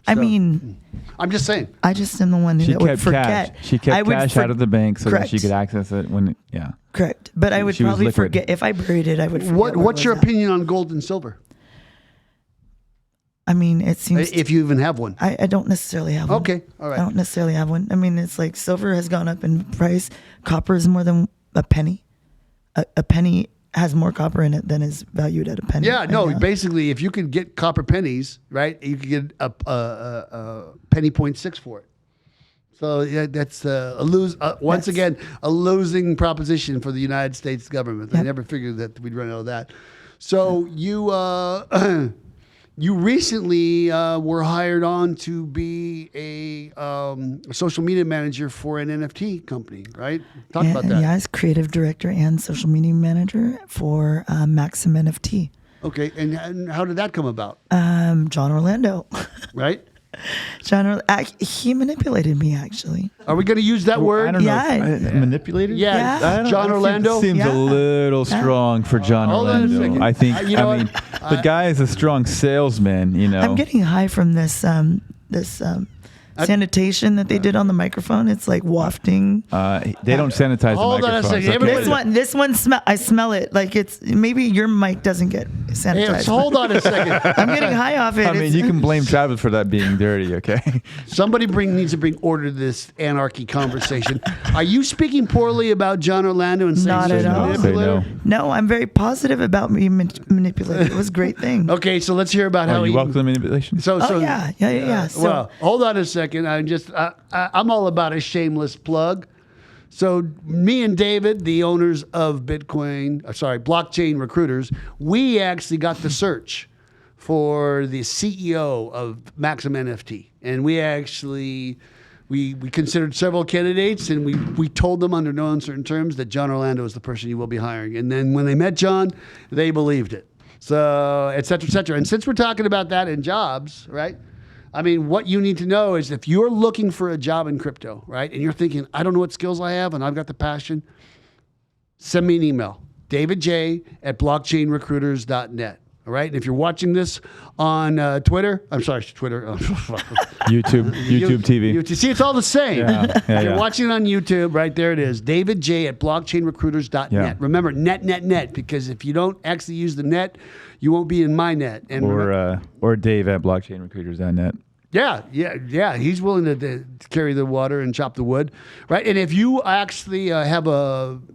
I mean... I'm just saying. I just am the one that would forget. She kept cash out of the bank so that she could access it when... Yeah. Correct. But I would probably forget. If I buried it, I would forget. What's your opinion on gold and silver? I mean, it seems... If you even have one. I don't necessarily have one. Okay, all right. I don't necessarily have one. I mean, it's like silver has gone up in price. Copper is more than a penny. A penny has more copper in it than is valued at a penny. Yeah, no, basically, if you could get copper pennies, right, you could get a penny 0.6 for it. So yeah, that's a losing proposition for the United States government. I never figured that we'd run out of that. So you recently were hired on to be a social media manager for an NFT company, right? Talk about that. Yeah, as creative director and social media manager for Maxim NFT. Okay, and how did that come about? John Orlando. Right? He manipulated me, actually. Are we going to use that word? I don't know. Manipulated? Yeah. John Orlando? Seems a little strong for John Orlando. I think, the guy is a strong salesman, I'm getting high from this sanitation that they did on the microphone. It's like wafting. They don't sanitize the microphone. On a second. This one I smell it like it's maybe your mic doesn't get sanitized. Hey, hold on a second. I'm getting high off it. I mean, you can blame Travis for that being dirty, okay? Somebody needs to bring order to this anarchy conversation. Are you speaking poorly about John Orlando and saying not at all? No. No, I'm very positive about being manipulated. It was a great thing. Okay, so let's hear about how you welcome the manipulation. Yeah. Well, hold on a second. I'm all about a shameless plug. So me and David, the owners of blockchain recruiters, we actually got the search for the CEO of Maxim NFT. And we actually, we considered several candidates, and we told them under no uncertain terms that John Orlando is the person you will be hiring. And then when they met John, they believed it. So, et cetera, et cetera. And since we're talking about that in jobs, right? I mean, what you need to know is if you're looking for a job in crypto, right, and you're thinking, I don't know what skills I have and I've got the passion, send me an email, davidj@blockchainrecruiters.net. All right. And if you're watching this on Twitter, YouTube TV. See, it's all the same. Yeah, you're watching it on YouTube, right there it is. davidj@blockchainrecruiters.net. Yeah. Remember, net, because if you don't actually use the net, you won't be in my net. And or Dave@blockchainrecruiters.net. Yeah. He's willing to carry the water and chop the wood, right? And if you actually have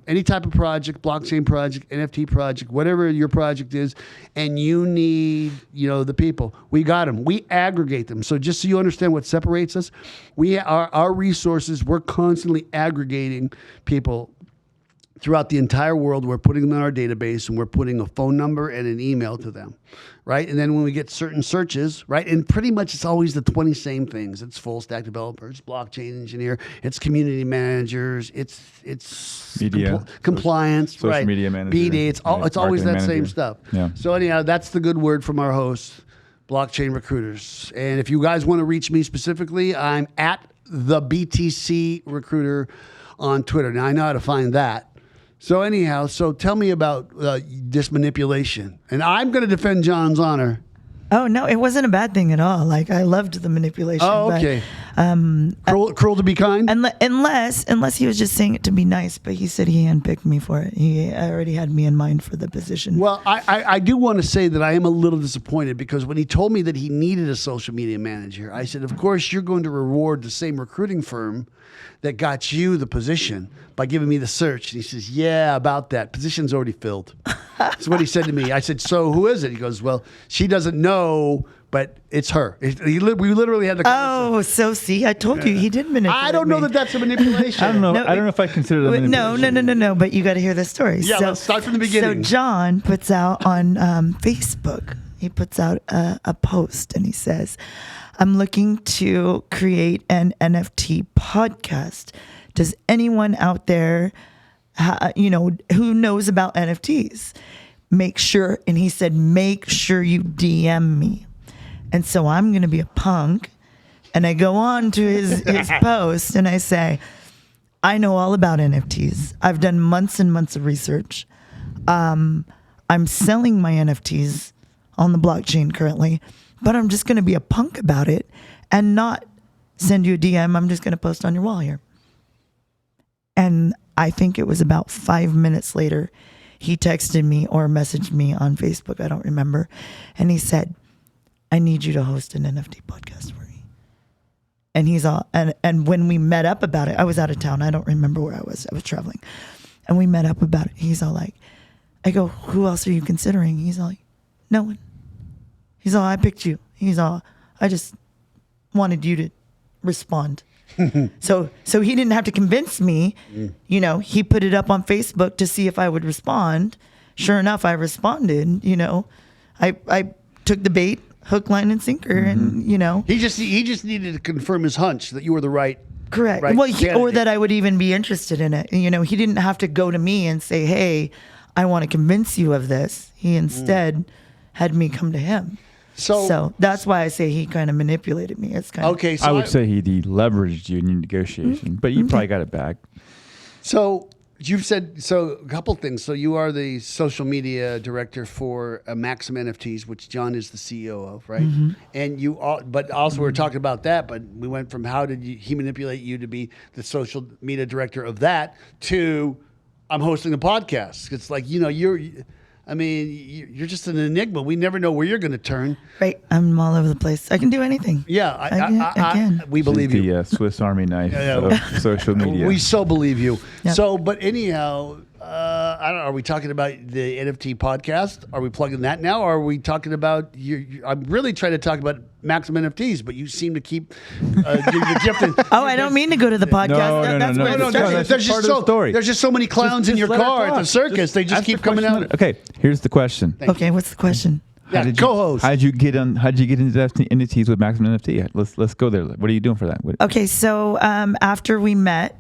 any type of project, blockchain project, NFT project, whatever your project is, and you need, the people, we got them. We aggregate them. So just so you understand what separates us, our resources, we're constantly aggregating people throughout the entire world. We're putting them in our database, and we're putting a phone number and an email to them, right? And then when we get certain searches, right, and pretty much it's always the 20 same things. It's full stack developers, blockchain engineer, it's community managers, it's media, compliance, social right? media manager, BD, it's always that same stuff. Yeah. So anyhow, that's the good word from our hosts, Blockchain Recruiters. And if you guys want to reach me specifically, I'm at the BTC Recruiter on Twitter. Now I know how to find that. So anyhow, tell me about this manipulation. And I'm going to defend John's honor. Oh, no, it wasn't a bad thing at all. Like, I loved the manipulation. Oh, okay. But, cruel to be kind? Unless he was just saying it to be nice, but he said he handpicked me for it. He already had me in mind for the position. Well, I do want to say that I am a little disappointed because when he told me that he needed a social media manager, I said, of course, you're going to reward the same recruiting firm that got you the position by giving me the search. And he says, yeah, about that. Position's already filled. That's what he said to me. I said, so who is it? He goes, well, she doesn't know but it's her. We literally had the conversation. Oh, so see, I told you he did manipulate I don't know me. that that's a manipulation. I don't know. No, I don't know if I consider that manipulation. No. But you got to hear the story. Yeah, let's start from the beginning. So John puts out on Facebook. He puts out a post and he says, "I'm looking to create an NFT podcast. Does anyone out there, who knows about NFTs? Make sure." And he said, "Make sure you DM me." And so I'm going to be a punk. And I go on to his post and I say, "I know all about NFTs. I've done months and months of research. I'm selling my NFTs on the blockchain currently, but I'm just going to be a punk about it and not send you a DM. I'm just going to post on your wall here." And I think it was about 5 minutes later, he texted me or messaged me on Facebook. I don't remember. And he said, "I need you to host an NFT podcast for me." And he's all, and when we met up about it, I was out of town. I don't remember where I was. I was traveling. And we met up about it. He's all like, I go, "Who else are you considering?" He's all like, "No one." He's all, "I picked you." He's all, "I just wanted you to respond." So he didn't have to convince me. He put it up on Facebook to see if I would respond. Sure enough, I responded. I took the bait, hook, line, and sinker, and He just needed to confirm his hunch that you were the right. correct. Right, Well, or candidate. that I would even be interested in it. He didn't have to go to me and say, "Hey, I want to convince you of this." He instead had me come to him. So that's why I say he kind of manipulated me. It's kind Okay, so I would say he leveraged you in your negotiation, but you probably got it back. So you've said a couple things. So you are the social media director for Maxim NFTs, which John is the CEO of, right? And but also we're talking about that. But we went from how did he manipulate you to be the social media director of that to I'm hosting a podcast. It's like you're just an enigma. We never know where you're going to turn. Right. I'm all over the place. I can do anything. Yeah, I can. We believe She's you. the Swiss Army knife of social media. We so believe you. Yep. So, but anyhow, I don't know. Are we talking about the NFT podcast? Are we plugging that now? Or are we talking about I'm really trying to talk about Maxim NFTs, but you seem to keep drifting. Oh, I don't mean to go to the podcast. That's where No, it that's started. part of the story. There's just so many clowns in your let her car at talk. the circus. They just ask keep the coming question. out. Okay, here's the question. Okay, what's the question? Yeah, co-host. How did you get into NFTs with Maxim NFT? Let's go there. What are you doing for that? Okay, so after we met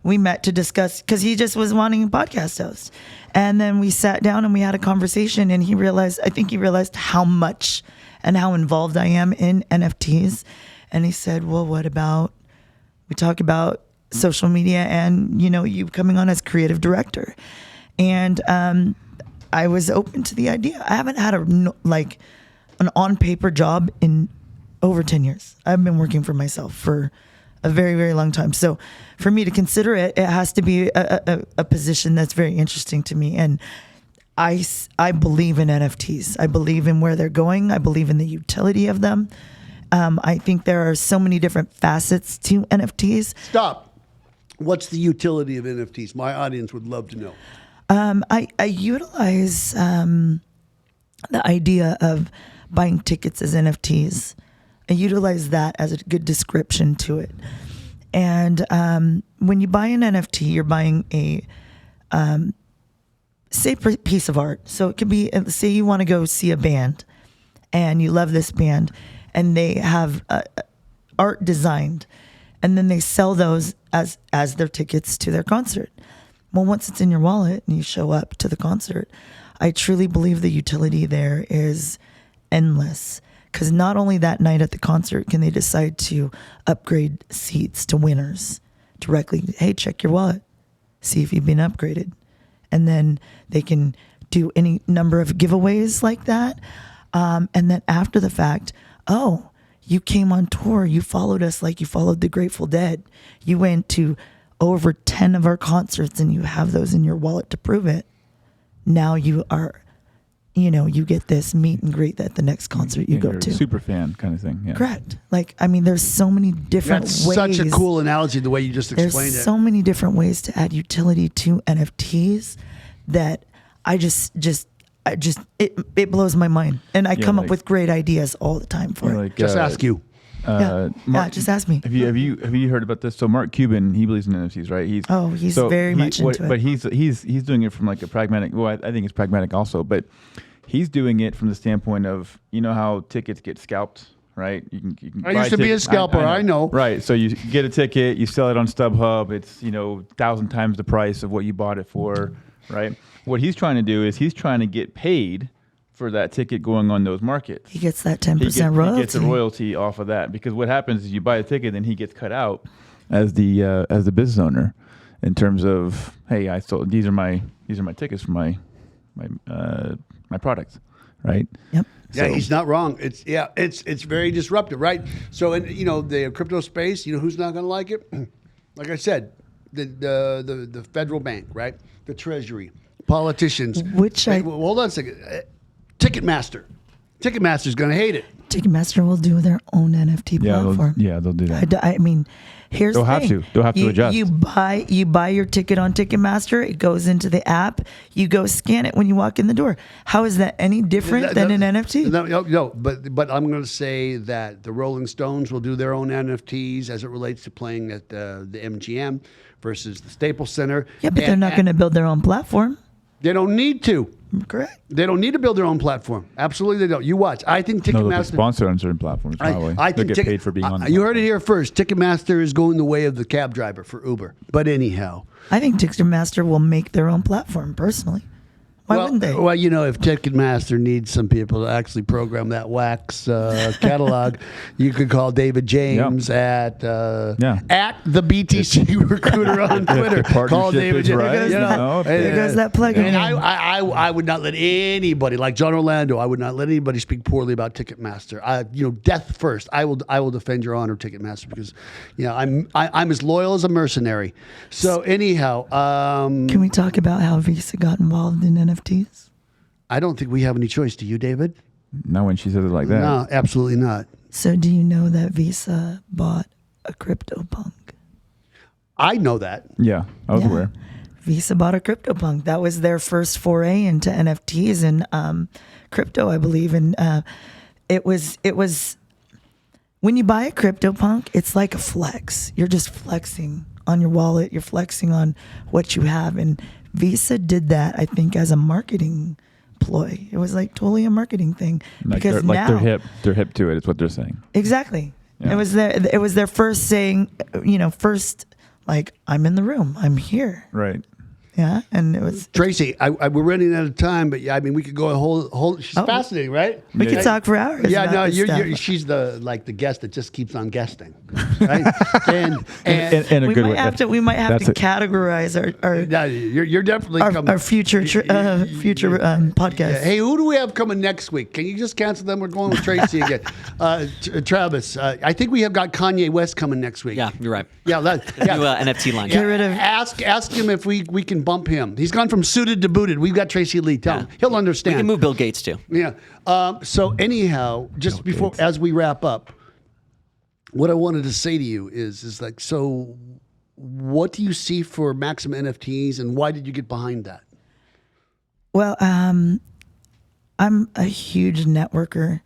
to discuss, because he just was wanting a podcast host. And then we sat down and we had a conversation, and I think he realized how much and how involved I am in NFTs. And he said, "Well, what about, we talk about social media and, you coming on as creative director." And I was open to the idea. I haven't had an on-paper job in over 10 years. I've been working for myself for a very, very long time. So for me to consider it, it has to be a position that's very interesting to me. And I believe in NFTs. I believe in where they're going. I believe in the utility of them. I think there are so many different facets to NFTs. Stop. What's the utility of NFTs? My audience would love to know. I utilize the idea of buying tickets as NFTs. I utilize that as a good description to it. And when you buy an NFT, you're buying a say piece of art. So it could be, say you want to go see a band and you love this band and they have art designed and then they sell those as their tickets to their concert. Well, once it's in your wallet and you show up to the concert, I truly believe the utility there is endless. Because not only that night at the concert can they decide to upgrade seats to winners directly. Hey, check your wallet. See if you've been upgraded. And then they can do any number of giveaways like that. And then after the fact, oh, you came on tour. You followed us like you followed the Grateful Dead. You went to over 10 of our concerts and you have those in your wallet to prove it. Now you are... you get this meet and greet at the next concert you go you're to. A super fan kind of thing. Yeah. Correct. there's so many different That's ways. such a cool analogy, the way you just explained There's it. so many different ways to add utility to NFTs that I it blows my mind, and I come up like- with great ideas all the time for it. Like, Just ask you. Just ask me. Have you heard about this? So Mark Cuban, he believes in NFTs, right? He's very much into it. But he's doing it from like a pragmatic. Well, I think it's pragmatic also, but he's doing it from the standpoint of, you know how tickets get scalped, right? You can I buy used to be a scalper. I know. Right. So you get a ticket, you sell it on StubHub. It's 1,000 times the price of what you bought it for, right? What he's trying to do is he's trying to get paid for that ticket going on those markets. He gets that 10% royalty. He gets a royalty off of that, because what happens is you buy a ticket, then he gets cut out as the business owner in terms of, hey, I sold these are my tickets for my products, right? Yep. Yeah, he's not wrong. It's very disruptive, right? So, and the crypto space, who's not going to like it? Like I said, the federal bank, right? The Treasury, politicians. Hold on a second. Ticketmaster. Ticketmaster's going to hate it. Ticketmaster will do their own NFT platform. They'll do that. I mean, here's They'll the have thing. to. They'll have to adjust. You buy your ticket on Ticketmaster. It goes into the app. You go scan it when you walk in the door. How is that any different than an NFT? No, but I'm going to say that the Rolling Stones will do their own NFTs as it relates to playing at the MGM versus the Staples Center. Yeah, but they're not going to build their own platform. They don't need to. Correct. They don't need to build their own platform. Absolutely, they don't. You watch. I think They'll be Ticketmaster. sponsored on certain platforms. Probably. I They'll think get paid for being on. The You heard it platform. here first. Ticketmaster is going the way of the cab driver for Uber. But anyhow, I think Ticketmaster will make their own platform. Personally, why wouldn't they? Well, if Ticketmaster needs some people to actually program that wax catalog, you could call David James at the BTC Recruiter on Twitter. Call David James. Right. There goes that plug-in. And I would not let anybody, like John Orlando, I would not let anybody speak poorly about Ticketmaster. Death first. I will defend your honor, Ticketmaster, because I'm as loyal as a mercenary. So anyhow, can we talk about how Visa got involved in NFTs? I don't think we have any choice. Do you, David? Not when she says it like that. No, absolutely not. So do you know that Visa bought a CryptoPunk? I know that. Yeah, I was aware. Visa bought a CryptoPunk. That was their first foray into NFTs and crypto, I believe. And it was when you buy a CryptoPunk, it's like a flex. You're just flexing on your wallet. You're flexing on what you have. And Visa did that, I think, as a marketing ploy. It was like totally a marketing thing. Like because now they're hip to it. It's what they're saying. Exactly. Yeah. It was their first saying, like, I'm in the room. I'm here. Right. Yeah, and it was Tracy. We're running out of time, but I mean, we could go a whole. She's fascinating, right? We could talk for hours. Yeah, about no, this stuff. she's the guest that just keeps on guesting, right? and In a good way. We might have to categorize our no, you're definitely coming. our future podcast. Yeah. Hey, who do we have coming next week? Can you just cancel them? We're going with Tracy again. Travis, I think we have got Kanye West coming next week. Yeah, you're right. Yeah, New NFT line. Get rid of. Ask him if we can bump him. He's gone from suited to booted. We've got Tracy Lee. Tell him. He'll understand. We can move Bill Gates too. Yeah. So anyhow, just before as we wrap up, what I wanted to say to you is like, so what do you see for Maxim NFTs, and why did you get behind that? Well, I'm a huge networker,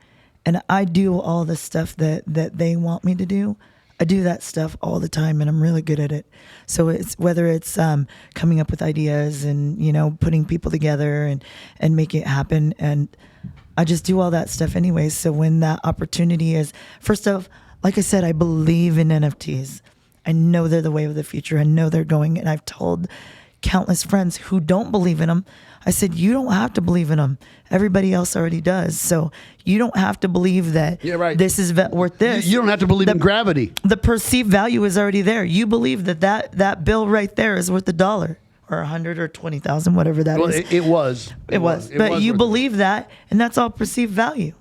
and I do all the stuff that they want me to do. I do that stuff all the time, and I'm really good at it. So it's whether it's coming up with ideas and putting people together and making it happen, and I just do all that stuff anyways. So when that opportunity is, first off, like I said, I believe in NFTs. I know they're the way of the future. I know they're going, and I've told countless friends who don't believe in them. I said, you don't have to believe in them. Everybody else already does. So you don't have to believe that this is worth this. You don't have to believe in gravity. The perceived value is already there. You believe that bill right there is worth $1 or 100 or 20,000, whatever that is. It was. But you believe that, and that's all perceived value.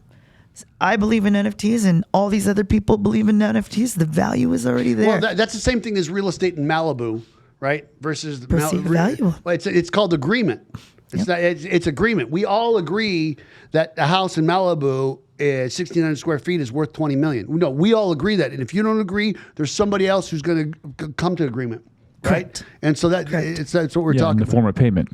I believe in NFTs, and all these other people believe in NFTs. The value is already there. Well, that's the same thing as real estate in Malibu, right? Versus the perceived value. Well, it's called agreement. It's agreement. We all agree that a house in Malibu, 1,600 square feet, is worth $20 million. No, we all agree that. And if you don't agree, there's somebody else who's going to come to agreement. Correct. And so that's what we're Yeah, in talking the about. form of payment.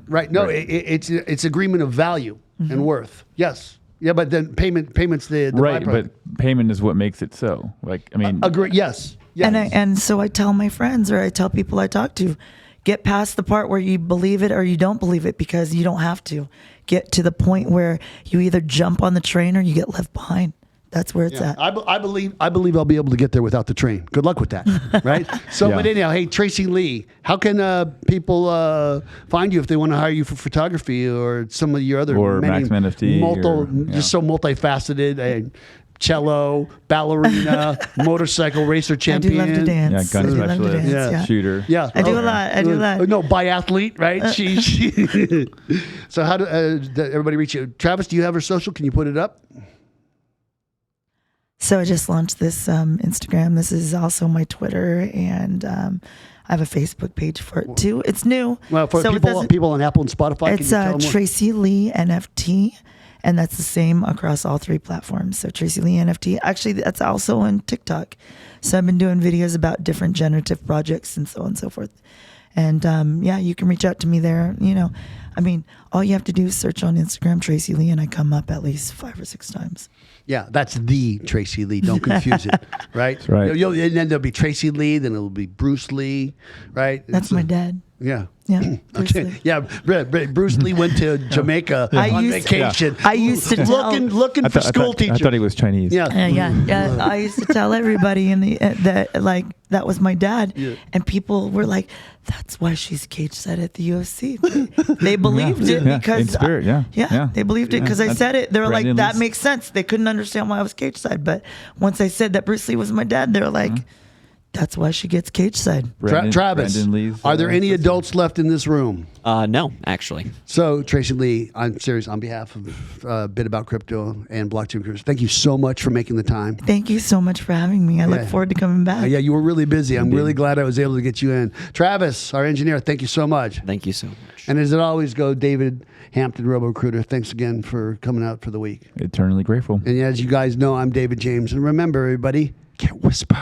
Right. No, Right. it's agreement of value and worth. Yes. Yeah, but then payment's the Right, byproduct. but payment is what makes it so. Like, I mean, Agree. Yes. Yes. And so I tell my friends or I tell people I talk to, get past the part where you believe it or you don't believe it, because you don't have to. Get to the point where you either jump on the train or you get left behind. That's where it's at. I believe I'll be able to get there without the train. Good luck with that, right? So, Yeah. but anyhow, hey, Tracy Lee, how can people find you if they want to hire you for photography or some of your other Or Maxim NFT just so multifaceted, cello, ballerina, motorcycle racer I do champion. love to dance. yeah, gun I do love to specialist, dance, yeah. shooter. Yeah, I do a lot. I do a lot. No, biathlete, right? She So how do everybody reach you? Travis, do you have her social? Can you put it up? So I just launched this Instagram. This is also my Twitter, and I have a Facebook page for it too. It's new. Well, for so people on Apple and Spotify, it's can you tell them Tracy Lee NFT, and that's the same across all 3 platforms. So Tracy Lee NFT. Actually, that's also on TikTok. So I've been doing videos about different generative projects and so on and so forth. And yeah, you can reach out to me there. You know, I mean, all you have to do is search on Instagram Tracy Lee, and I come up at least 5 or 6 times. Yeah, that's the Tracy Lee. Don't confuse it, right? That's right. And then there'll be Tracy Lee, then it'll be Bruce Lee, right? That's my dad. Yeah. Yeah. Bruce Okay. Lee. Yeah. Bruce Lee went to Jamaica on vacation. I used to tell, looking for school I teachers. thought he was Chinese. Yeah. yeah. I used to tell everybody in the that like that was my dad, and people were like, "That's why she's cage side at the UFC." They believed it Yeah, because in spirit, yeah. they believed it because I That's said it. They were like, Brandon "That Lee's- makes sense." They couldn't understand why I was cage side, but once I said that Bruce Lee was my dad, they were like, "That's why she gets cage side." Travis, Brandon Lee's, are there any sister. adults left in this room? No, actually. So, Tracy Lee, I'm serious on behalf of Bit About Crypto and Blockchain Cruise. Thank you so much for making the time. Thank you so much for having me. I look forward to coming back. Yeah, you were really busy. I'm really glad I was able to get you in. Travis, our engineer, thank you so much. Thank you so much. And as it always goes, David Hampton, RoboRecruiter, thanks again for coming out for the week. Eternally grateful. And as you guys know, I'm David James. And remember, everybody, can't whisper.